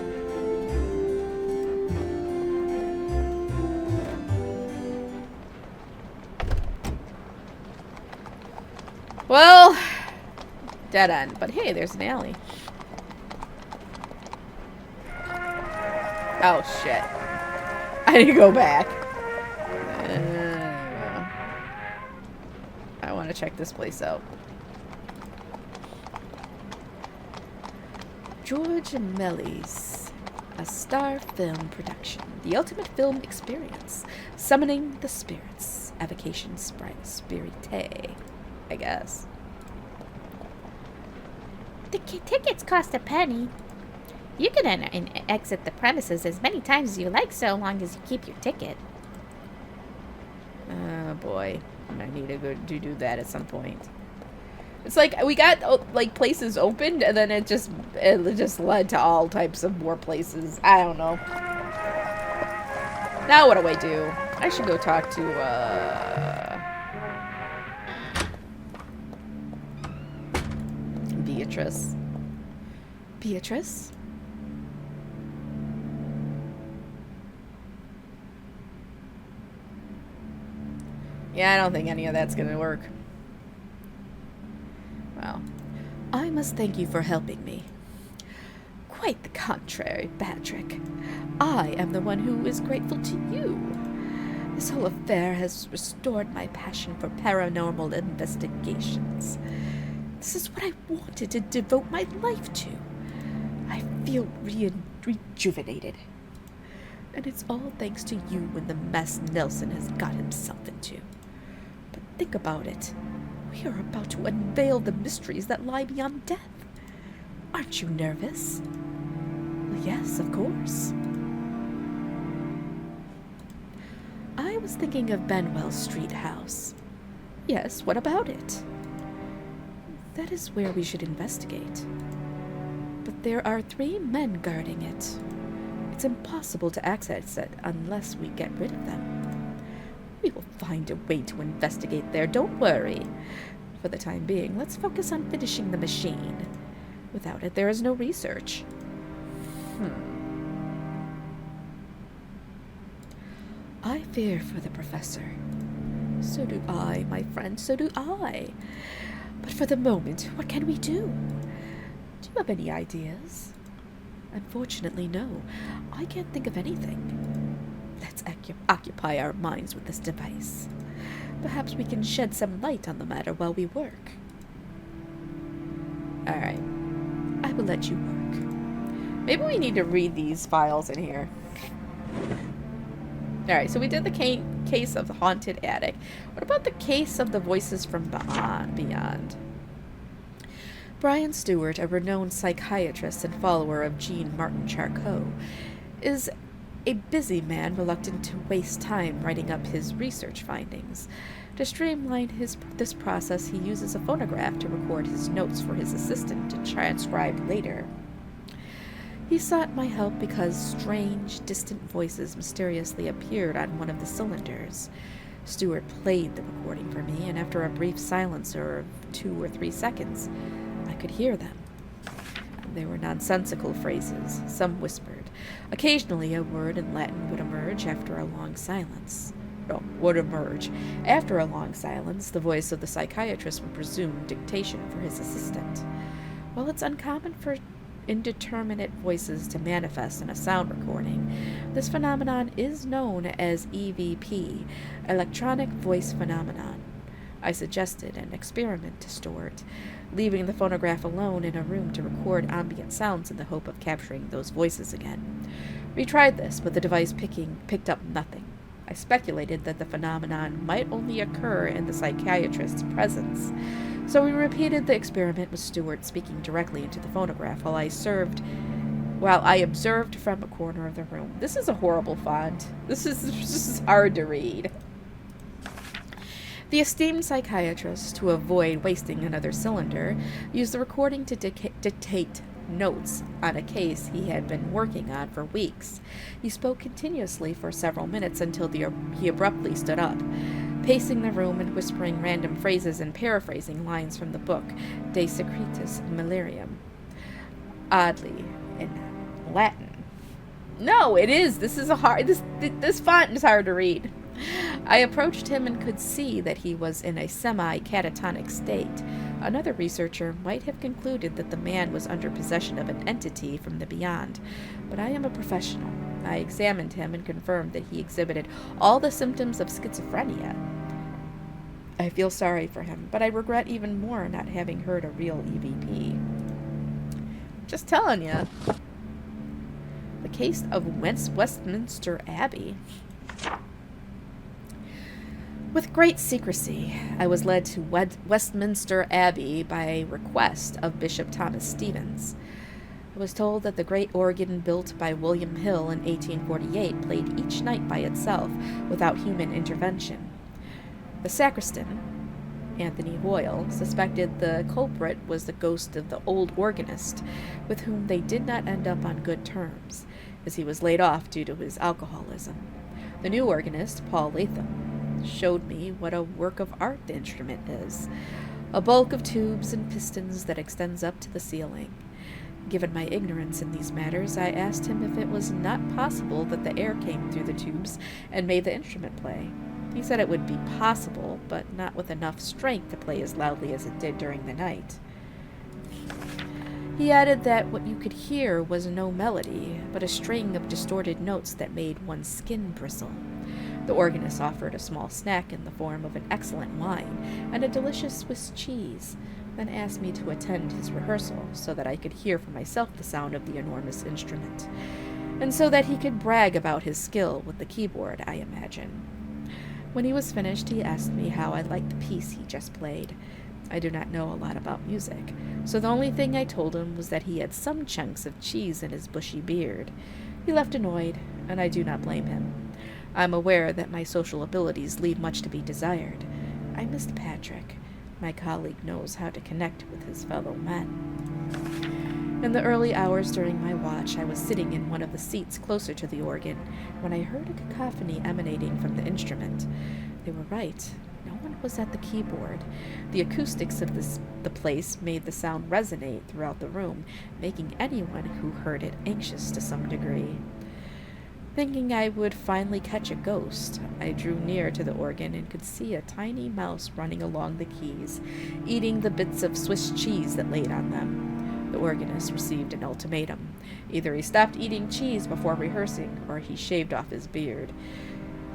Well, dead end. But hey, there's an alley. Oh, shit. I need to go back. I want to check this place out. George Melly's a Star Film production. The ultimate film experience. Summoning the spirits. Evocation spirite, I guess. The tickets cost a penny. You can enter and exit the premises as many times as you like, so long as you keep your ticket. Oh boy, I need to go do that at some point. It's like we got like places opened, and then it just led to all types of more places. I don't know. Now what do I do? I should go talk to, Beatrice. Beatrice? Yeah, I don't think any of that's gonna work. Well, I must thank you for helping me. Quite the contrary, Patrick. I am the one who is grateful to you. This whole affair has restored my passion for paranormal investigations. This is what I wanted to devote my life to. I feel rejuvenated. And it's all thanks to you and the mess Nelson has got himself into. But think about it. We are about to unveil the mysteries that lie beyond death. Aren't you nervous? Well, yes, of course. I was thinking of Benwell Street House. Yes, what about it? That is where we should investigate. But there are 3 men guarding it. It's impossible to access it unless we get rid of them. We will find a way to investigate there, don't worry. For the time being, let's focus on finishing the machine. Without it, there is no research. I fear for the professor. So do I, my friend, so do I. But for the moment, what can we do? Do you have any ideas? Unfortunately, no. I can't think of anything. Let's occupy our minds with this device. Perhaps we can shed some light on the matter while we work. Alright. I will let you work. maybe we need to read these files in here. Alright, so we did the case of the haunted attic. What about the case of the voices from beyond? Brian Stewart, a renowned psychiatrist and follower of Jean Martin Charcot, is a busy man reluctant to waste time writing up his research findings. To streamline this process, he uses a phonograph to record his notes for his assistant to transcribe later. He sought my help because strange, distant voices mysteriously appeared on one of the cylinders. Stewart played the recording for me, and after a brief silence of 2 or 3 seconds, I could hear them. They were nonsensical phrases, some whispered. Occasionally a word in Latin would emerge after a long silence. After a long silence, the voice of the psychiatrist would resume dictation for his assistant. While it's uncommon for indeterminate voices to manifest in a sound recording, this phenomenon is known as EVP, Electronic Voice Phenomenon. I suggested an experiment to Stewart, leaving the phonograph alone in a room to record ambient sounds in the hope of capturing those voices again. We tried this, but the device picked up nothing. I speculated that the phenomenon might only occur in the psychiatrist's presence, so we repeated the experiment with Stewart speaking directly into the phonograph while I observed from a corner of the room. This is a horrible font. This is hard to read. The esteemed psychiatrist, to avoid wasting another cylinder, used the recording to dictate notes on a case he had been working on for weeks. He spoke continuously for several minutes until he abruptly stood up, pacing the room and whispering random phrases and paraphrasing lines from the book De Secretis Malarium. Oddly, in Latin. No, it is. This font is hard to read. I approached him and could see that he was in a semi-catatonic state. Another researcher might have concluded that the man was under possession of an entity from the beyond, but I am a professional. I examined him and confirmed that he exhibited all the symptoms of schizophrenia. I feel sorry for him, but I regret even more not having heard a real EVP. Just telling you. The case of Westminster Abbey. With great secrecy, I was led to Westminster Abbey by request of Bishop Thomas Stevens. I was told that the great organ built by William Hill in 1848 played each night by itself without human intervention. The sacristan, Anthony Hoyle, suspected the culprit was the ghost of the old organist, with whom they did not end up on good terms, as he was laid off due to his alcoholism. The new organist, Paul Latham, showed me what a work of art the instrument is. A bulk of tubes and pistons that extends up to the ceiling. Given my ignorance in these matters, I asked him if it was not possible that the air came through the tubes and made the instrument play. He said it would be possible, but not with enough strength to play as loudly as it did during the night. He added that what you could hear was no melody, but a string of distorted notes that made one's skin bristle. The organist offered a small snack in the form of an excellent wine and a delicious Swiss cheese, then asked me to attend his rehearsal so that I could hear for myself the sound of the enormous instrument, and so that he could brag about his skill with the keyboard, I imagine. When he was finished, he asked me how I liked the piece he just played. I do not know a lot about music, so the only thing I told him was that he had some chunks of cheese in his bushy beard. He left annoyed, and I do not blame him. I am aware that my social abilities leave much to be desired. I missed Patrick. My colleague knows how to connect with his fellow men. In the early hours during my watch, I was sitting in one of the seats closer to the organ when I heard a cacophony emanating from the instrument. They were right. No one was at the keyboard. The acoustics of the place made the sound resonate throughout the room, making anyone who heard it anxious to some degree. Thinking I would finally catch a ghost, I drew near to the organ and could see a tiny mouse running along the keys, eating the bits of Swiss cheese that laid on them. The organist received an ultimatum. Either he stopped eating cheese before rehearsing, or he shaved off his beard.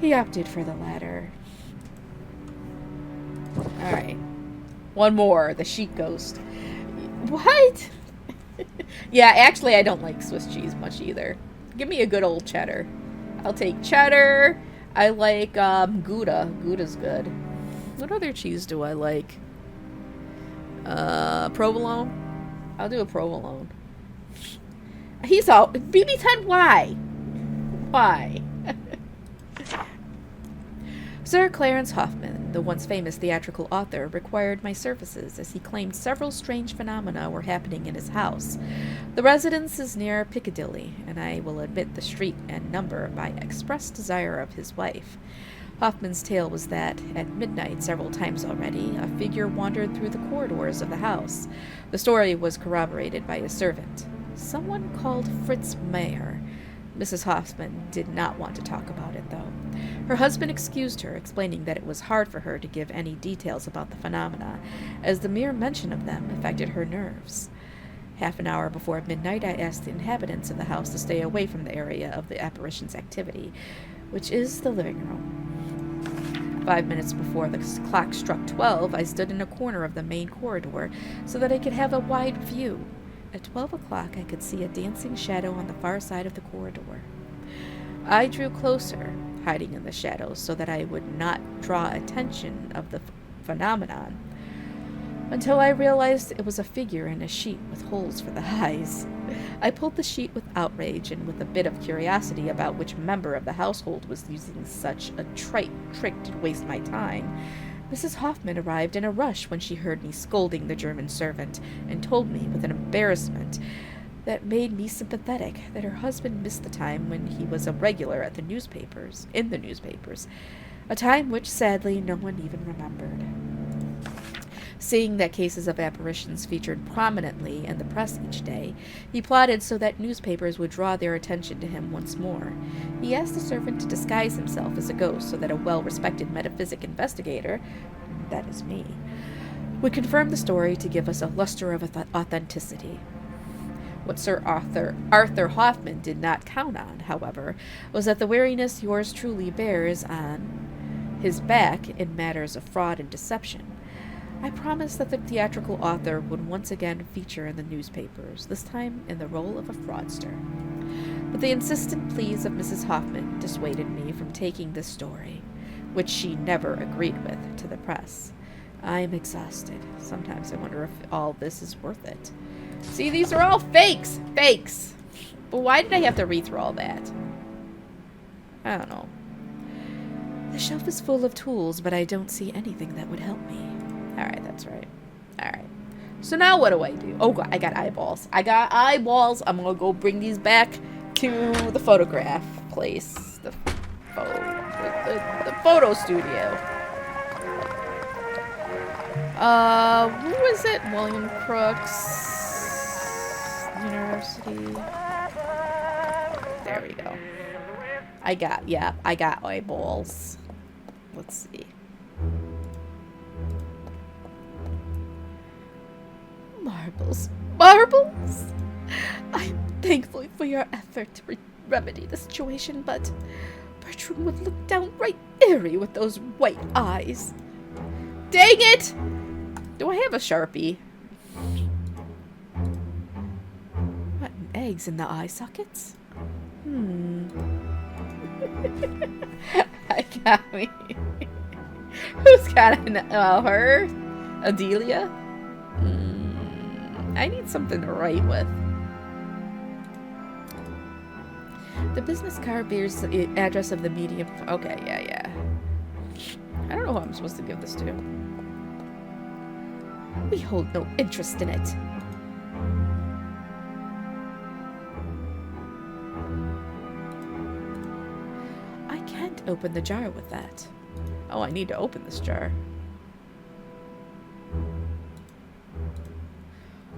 He opted for the latter. Alright. One more, the sheep ghost. What? Yeah, actually I don't like Swiss cheese much either. Give me a good old cheddar. I'll take cheddar. I like Gouda. Gouda's good. What other cheese do I like? Provolone. I'll do a provolone. He's all BB10. Why? Why? Sir Clarence Hoffman, the once famous theatrical author, required my services as he claimed several strange phenomena were happening in his house. The residence is near Piccadilly, and I will admit the street and number by express desire of his wife. Hoffman's tale was that, at midnight several times already, a figure wandered through the corridors of the house. The story was corroborated by a servant, someone called Fritz Mayer. Mrs. Hoffman did not want to talk about it, though. Her husband excused her, explaining that it was hard for her to give any details about the phenomena, as the mere mention of them affected her nerves. Half an hour before midnight, I asked the inhabitants of the house to stay away from the area of the apparition's activity, which is the living room. 5 minutes before the clock struck 12, I stood in a corner of the main corridor so that I could have a wide view. At 12 o'clock, I could see a dancing shadow on the far side of the corridor. I drew closer, hiding in the shadows so that I would not draw attention of the phenomenon, until I realized it was a figure in a sheet with holes for the eyes. I pulled the sheet with outrage and with a bit of curiosity about which member of the household was using such a trite trick to waste my time. Mrs. Hoffman arrived in a rush when she heard me scolding the German servant, and told me with an embarrassment that made me sympathetic that her husband missed the time when he was a regular at in the newspapers, a time which sadly no one even remembered. Seeing that cases of apparitions featured prominently in the press each day, he plotted so that newspapers would draw their attention to him once more. He asked the servant to disguise himself as a ghost so that a well-respected metaphysic investigator, that is me, would confirm the story to give us a luster of authenticity. What Sir Arthur Hoffman did not count on, however, was that the wariness yours truly bears on his back in matters of fraud and deception. I promised that the theatrical author would once again feature in the newspapers, this time in the role of a fraudster. But the insistent pleas of Mrs. Hoffman dissuaded me from taking this story, which she never agreed with, to the press. I am exhausted. Sometimes I wonder if all this is worth it. See, these are all fakes! Fakes! But why did I have to read through all that? I don't know. The shelf is full of tools, but I don't see anything that would help me. Alright, that's right. Alright. So now what do I do? Oh, I got eyeballs. I got eyeballs. I'm gonna go bring these back to the photograph place. The photo. the photo studio. Who was it? William Crooks University. There we go. I got eyeballs. Let's see. Marbles. Marbles? I'm thankful for your effort to remedy the situation, but Bertram would look downright eerie with those white eyes. Dang it! Do I have a Sharpie? Rotten eggs in the eye sockets? I got me. Who's got it? Her? Adelia? I need something to write with. The business card bears the address of the medium. Okay, yeah. I don't know who I'm supposed to give this to. We hold no interest in it. I can't open the jar with that. Oh, I need to open this jar.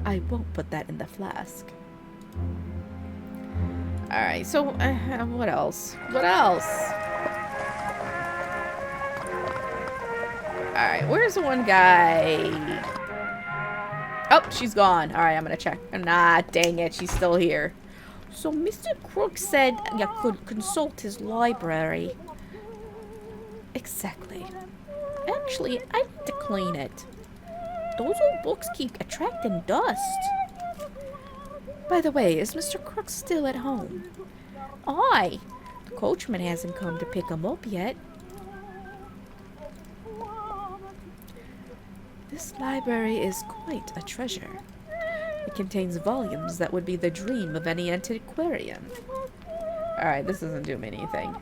I won't put that in the flask. Alright, so, what else? What else? Alright, where's the one guy? Oh, she's gone. Alright, I'm gonna check. Nah, dang it, she's still here. So, Mr. Crook said you could consult his library. Exactly. Actually, I need to clean it. Those old books keep attracting dust. By the way, is Mr. Crook still at home? Aye. The coachman hasn't come to pick him up yet. This library is quite a treasure. It contains volumes that would be the dream of any antiquarian. Alright, this doesn't do me anything.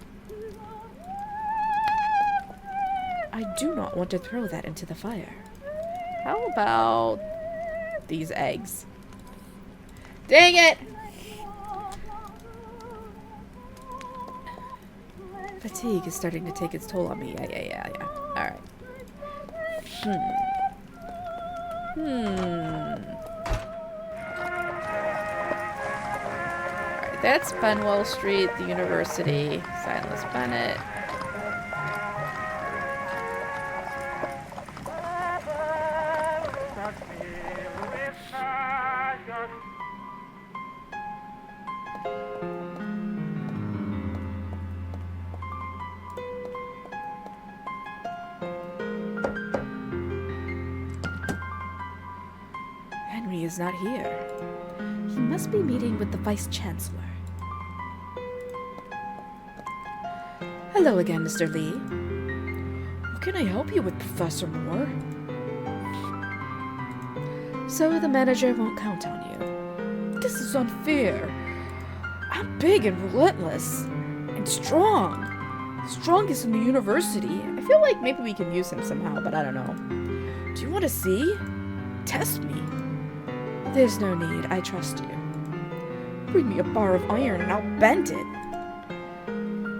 I do not want to throw that into the fire. How about these eggs? Dang it! Fatigue is starting to take its toll on me. Yeah. Alright. Alright, that's Benwell Street, the university. Silas Bennett. Henry is not here. He must be meeting with the Vice-Chancellor. Hello again, Mr. Lee. What can I help you with, Professor Moore? So the manager won't count on you. This is unfair. I'm big and relentless. And strong. Strongest in the university. I feel like maybe we can use him somehow, but I don't know. Do you want to see? Test me. There's no need. I trust you. Bring me a bar of iron and I'll bend it.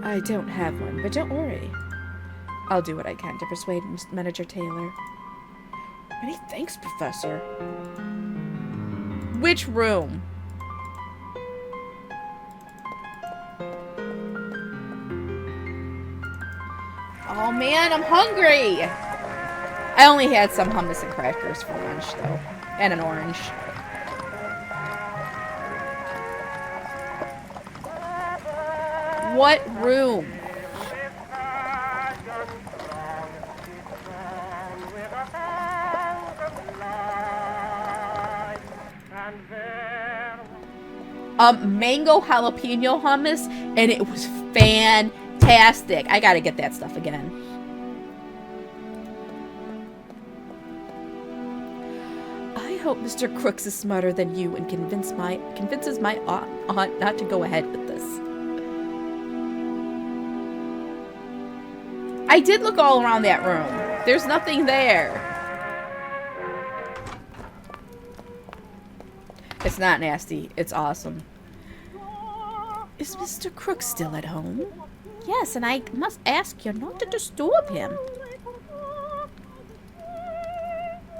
I don't have one, but don't worry. I'll do what I can to persuade Manager Taylor. Many thanks, Professor. Which room? Oh man, I'm hungry! I only had some hummus and crackers for lunch, though. And an orange. What room? Mango jalapeno hummus, and it was fantastic. I gotta get that stuff again. I hope Mr. Crooks is smarter than you and convinces my aunt not to go ahead with this. I did look all around that room. There's nothing there. It's not nasty. It's awesome. Is Mr. Crook still at home? Yes, and I must ask you not to disturb him.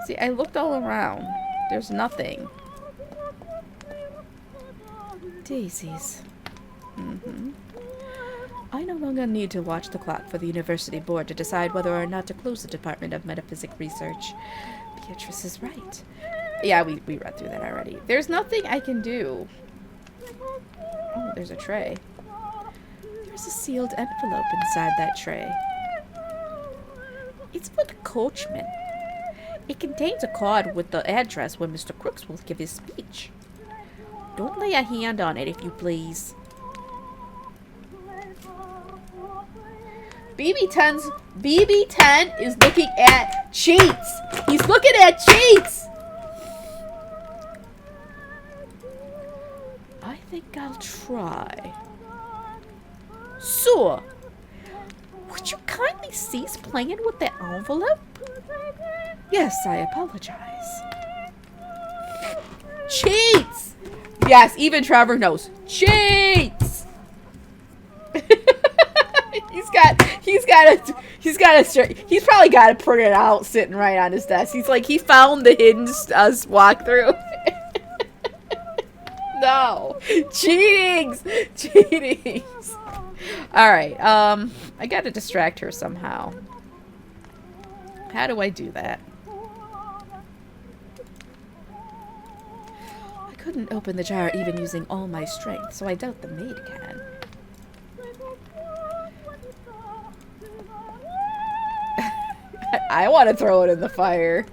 See, I looked all around. There's nothing. Daisies. I no longer need to watch the clock for the university board to decide whether or not to close the Department of Metaphysic Research. Beatrice is right. Yeah, we read through that already. There's nothing I can do. Oh, there's a tray. There's a sealed envelope inside that tray. It's for the coachman. It contains a card with the address where Mr. Crooks will give his speech. Don't lay a hand on it, if you please. BB10 is looking at cheats. He's looking at cheats. I think I'll try. Sir, would you kindly cease playing with that envelope? Yes, I apologize. Cheats! Yes, even Trevor knows. Cheats! he's probably got it printed out sitting right on his desk. He's like, he found the hidden walkthrough. No. Cheatings! Alright, I gotta distract her somehow. How do I do that? I couldn't open the jar even using all my strength, so I doubt the maid can. I want to throw it in the fire.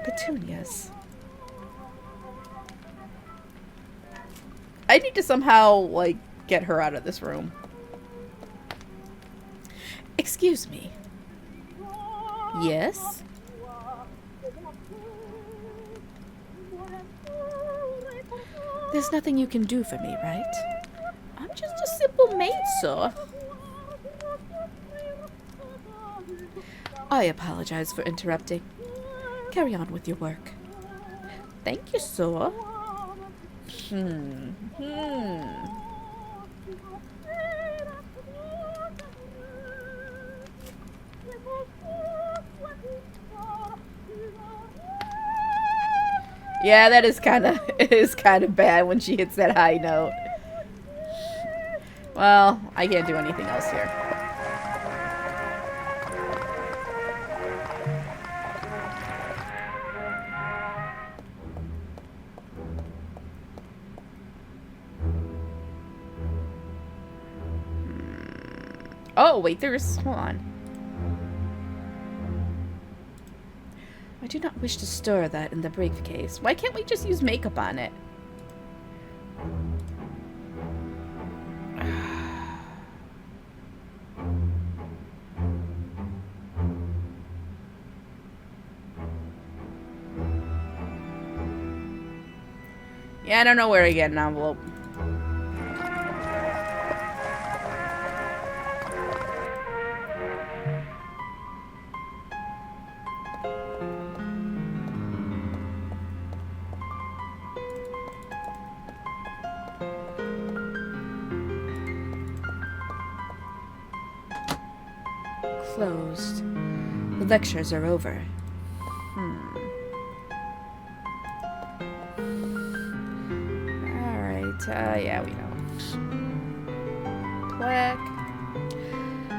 Petunias. I need to somehow, like, get her out of this room. Excuse me. Yes? There's nothing you can do for me, right? I'm just a simple maid, sir. I apologize for interrupting. Carry on with your work. Thank you, sir. Yeah, that is kind of bad when she hits that high note. Well, I can't do anything else here. Oh, wait, hold on. I do not wish to stir that in the briefcase. Why can't we just use makeup on it? Yeah, I don't know where to get an envelope. Closed. The lectures are over. Alright, yeah, we know. Plaque.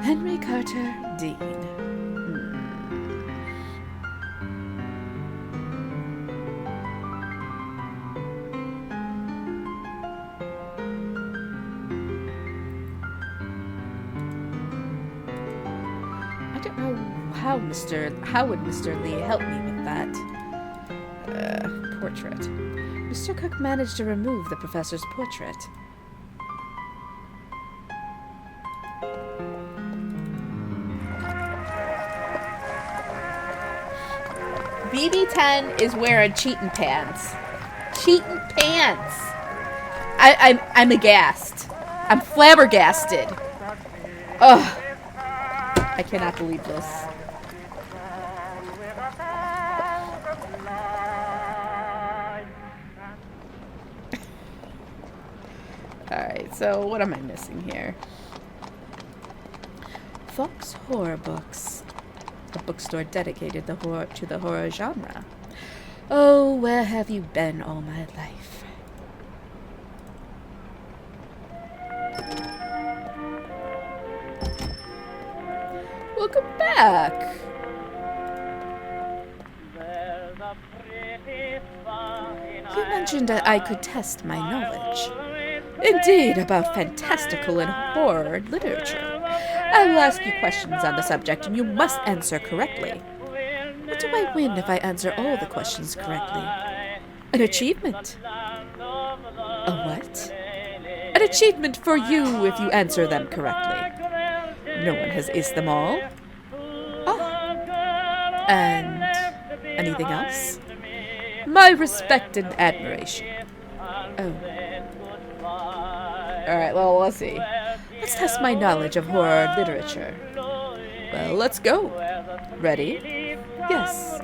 Henry Carter, Dean. I don't know how would Mr. Lee help me with that? Portrait. Mr. Cook managed to remove the professor's portrait. BB10 is wearing cheating pants. Cheating pants! I'm aghast. I'm flabbergasted. Ugh. I cannot believe this. Alright, so what am I missing here? Fox Horror Books. A bookstore dedicated to the horror genre. Oh, where have you been all my life? Welcome back! You mentioned that I could test my knowledge. Indeed, about fantastical and horror literature. I will ask you questions on the subject, and you must answer correctly. What do I win if I answer all the questions correctly? An achievement. A what? An achievement for you if you answer them correctly. No one has aced them all. Oh. And anything else? My respect and admiration. Oh. Alright, well, let's see. Let's test my knowledge of horror literature. Well, let's go. Ready? Yes.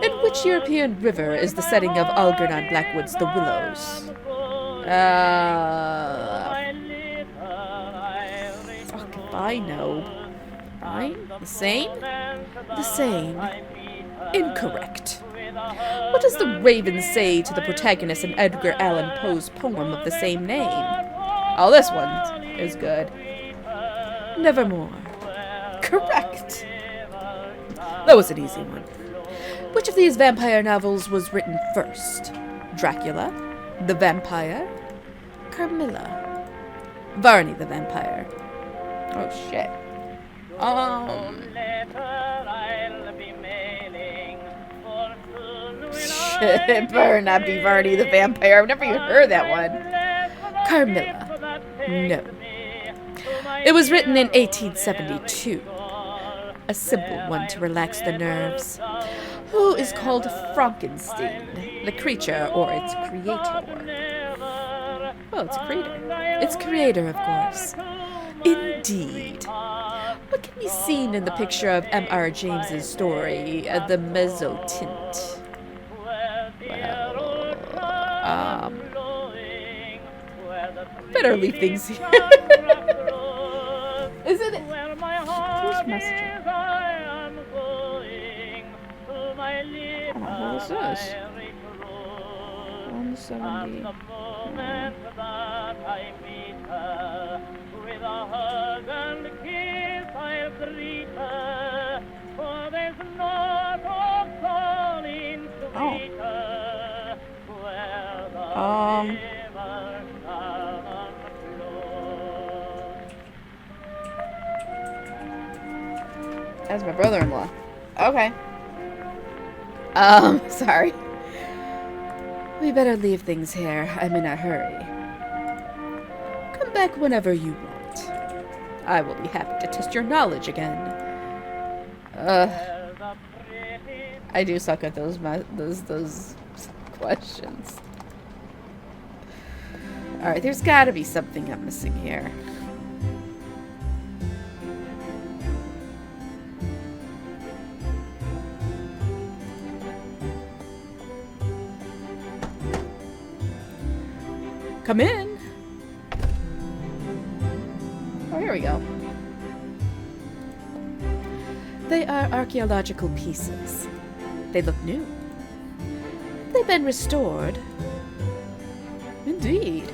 In which European river is the setting of Algernon Blackwood's The Willows? Fuck if I know. Rhine? The Seine? The Seine. Incorrect. What does the raven say to the protagonist in Edgar Allan Poe's poem of the same name? Oh, this one is good. Nevermore. Correct. That was an easy one. Which of these vampire novels was written first? Dracula, the Vampire, Carmilla, Varney the Vampire. Oh, shit. Shit, it better not be Varney the Vampire. I've never even heard that one. Carmilla. No. It was written in 1872. A simple one to relax the nerves. Who is called Frankenstein, the creature or its creator? Well, it's a creator. Its creator, of course. Indeed. What can be seen in the picture of M.R. James's story, The Mezzotint? Well, better leave things here. Isn't it? Where's messages? Oh, what is this? 170. That's my brother-in-law. Okay. Sorry. We better leave things here. I'm in a hurry. Come back whenever you want. I will be happy to test your knowledge again. I do suck at those questions. Alright, there's gotta be something I'm missing here. Come in. Oh, here we go. They are archaeological pieces. They look new. They've been restored. Indeed.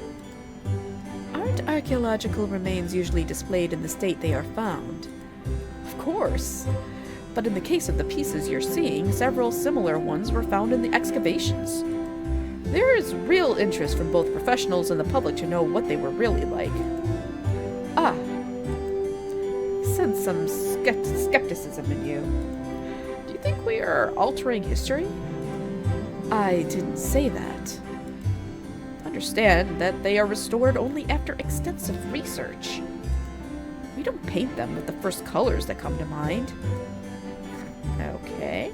Aren't archaeological remains usually displayed in the state they are found? Of course. But in the case of the pieces you're seeing, several similar ones were found in the excavations. There is real interest from both professionals and the public to know what they were really like. Ah. Sense some skepticism in you. Do you think we are altering history? I didn't say that. Understand that they are restored only after extensive research. We don't paint them with the first colors that come to mind. Okay.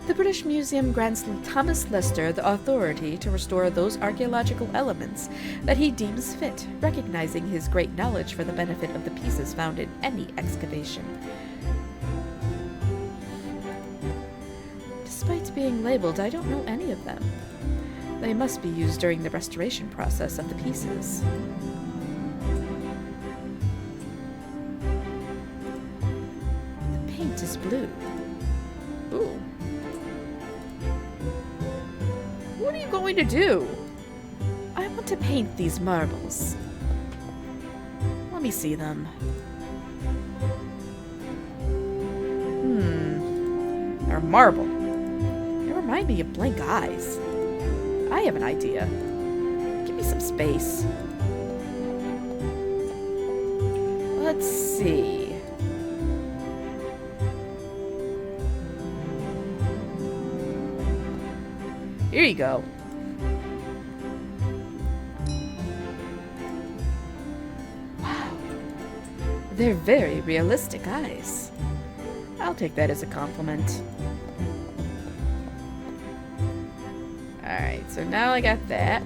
The British Museum grants Thomas Lester the authority to restore those archaeological elements that he deems fit, recognizing his great knowledge for the benefit of the pieces found in any excavation. Despite being labeled, I don't know any of them. They must be used during the restoration process of the pieces. The paint is blue. Ooh. What are you going to do? I want to paint these marbles. Let me see them. They're marble. They remind me of blank eyes. I have an idea. Give me some space. Let's see. Here you go. Wow. They're very realistic eyes. I'll take that as a compliment. Alright, so now I got that.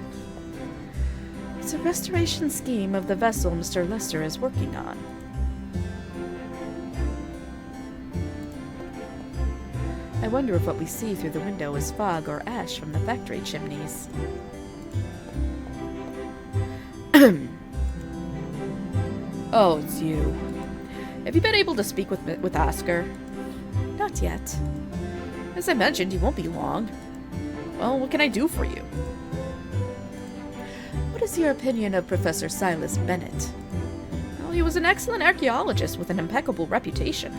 It's a restoration scheme of the vessel Mr. Lester is working on. I wonder if what we see through the window is fog or ash from the factory chimneys. Oh, it's you. Have you been able to speak with Oscar? Not yet. As I mentioned, he won't be long. Well, what can I do for you? What is your opinion of Professor Silas Bennett? Well, he was an excellent archaeologist with an impeccable reputation,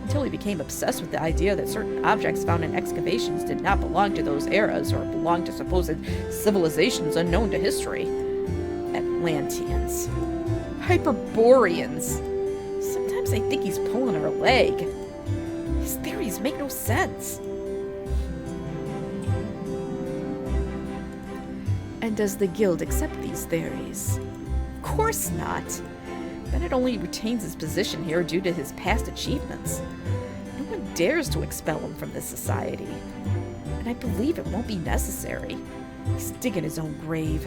until he became obsessed with the idea that certain objects found in excavations did not belong to those eras or belong to supposed civilizations unknown to history. Atlanteans. Hyperboreans. Sometimes I think he's pulling our leg. His theories make no sense. And does the Guild accept these theories? Of course not. Bennett only retains his position here due to his past achievements. No one dares to expel him from this society. And I believe it won't be necessary. He's digging his own grave.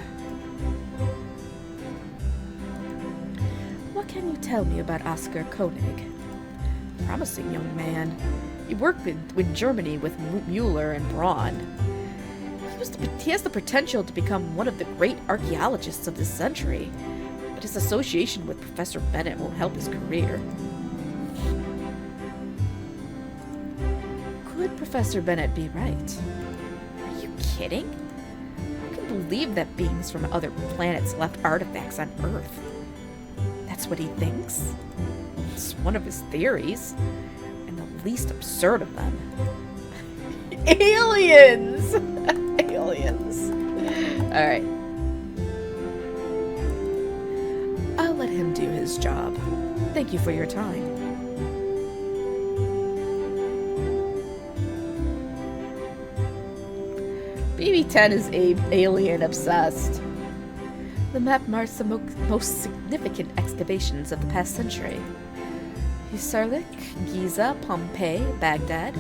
What can you tell me about Oscar Koenig? Promising young man. He worked in Germany with Mueller and Braun. He has the potential to become one of the great archaeologists of this century, but his association with Professor Bennett will help his career. Could Professor Bennett be right? Are you kidding? Who can believe that beings from other planets left artifacts on Earth? That's what he thinks. It's one of his theories, and the least absurd of them. Aliens! Aliens. Alright. I'll let him do his job. Thank you for your time. BB-10 is alien obsessed. The map marks the most significant excavations of the past century. Sarlik, Giza, Pompeii, Baghdad.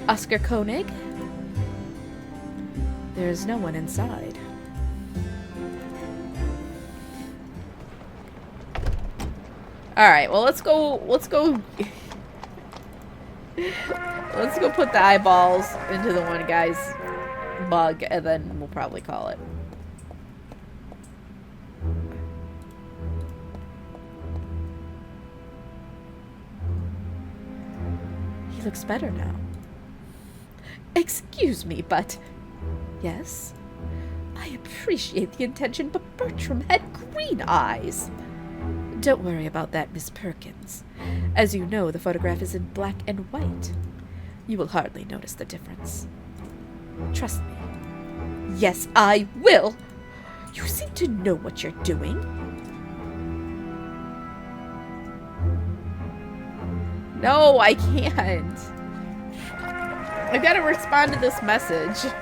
Oscar Koenig? There is no one inside. Alright, well let's go Let's go put the eyeballs into the one guy's mug, and then we'll probably call it. He looks better now. Excuse me, but... Yes? I appreciate the intention, but Bertram had green eyes. Don't worry about that, Miss Perkins. As you know, the photograph is in black and white. You will hardly notice the difference. Trust me. Yes, I will. You seem to know what you're doing. No, I can't. I gotta respond to this message.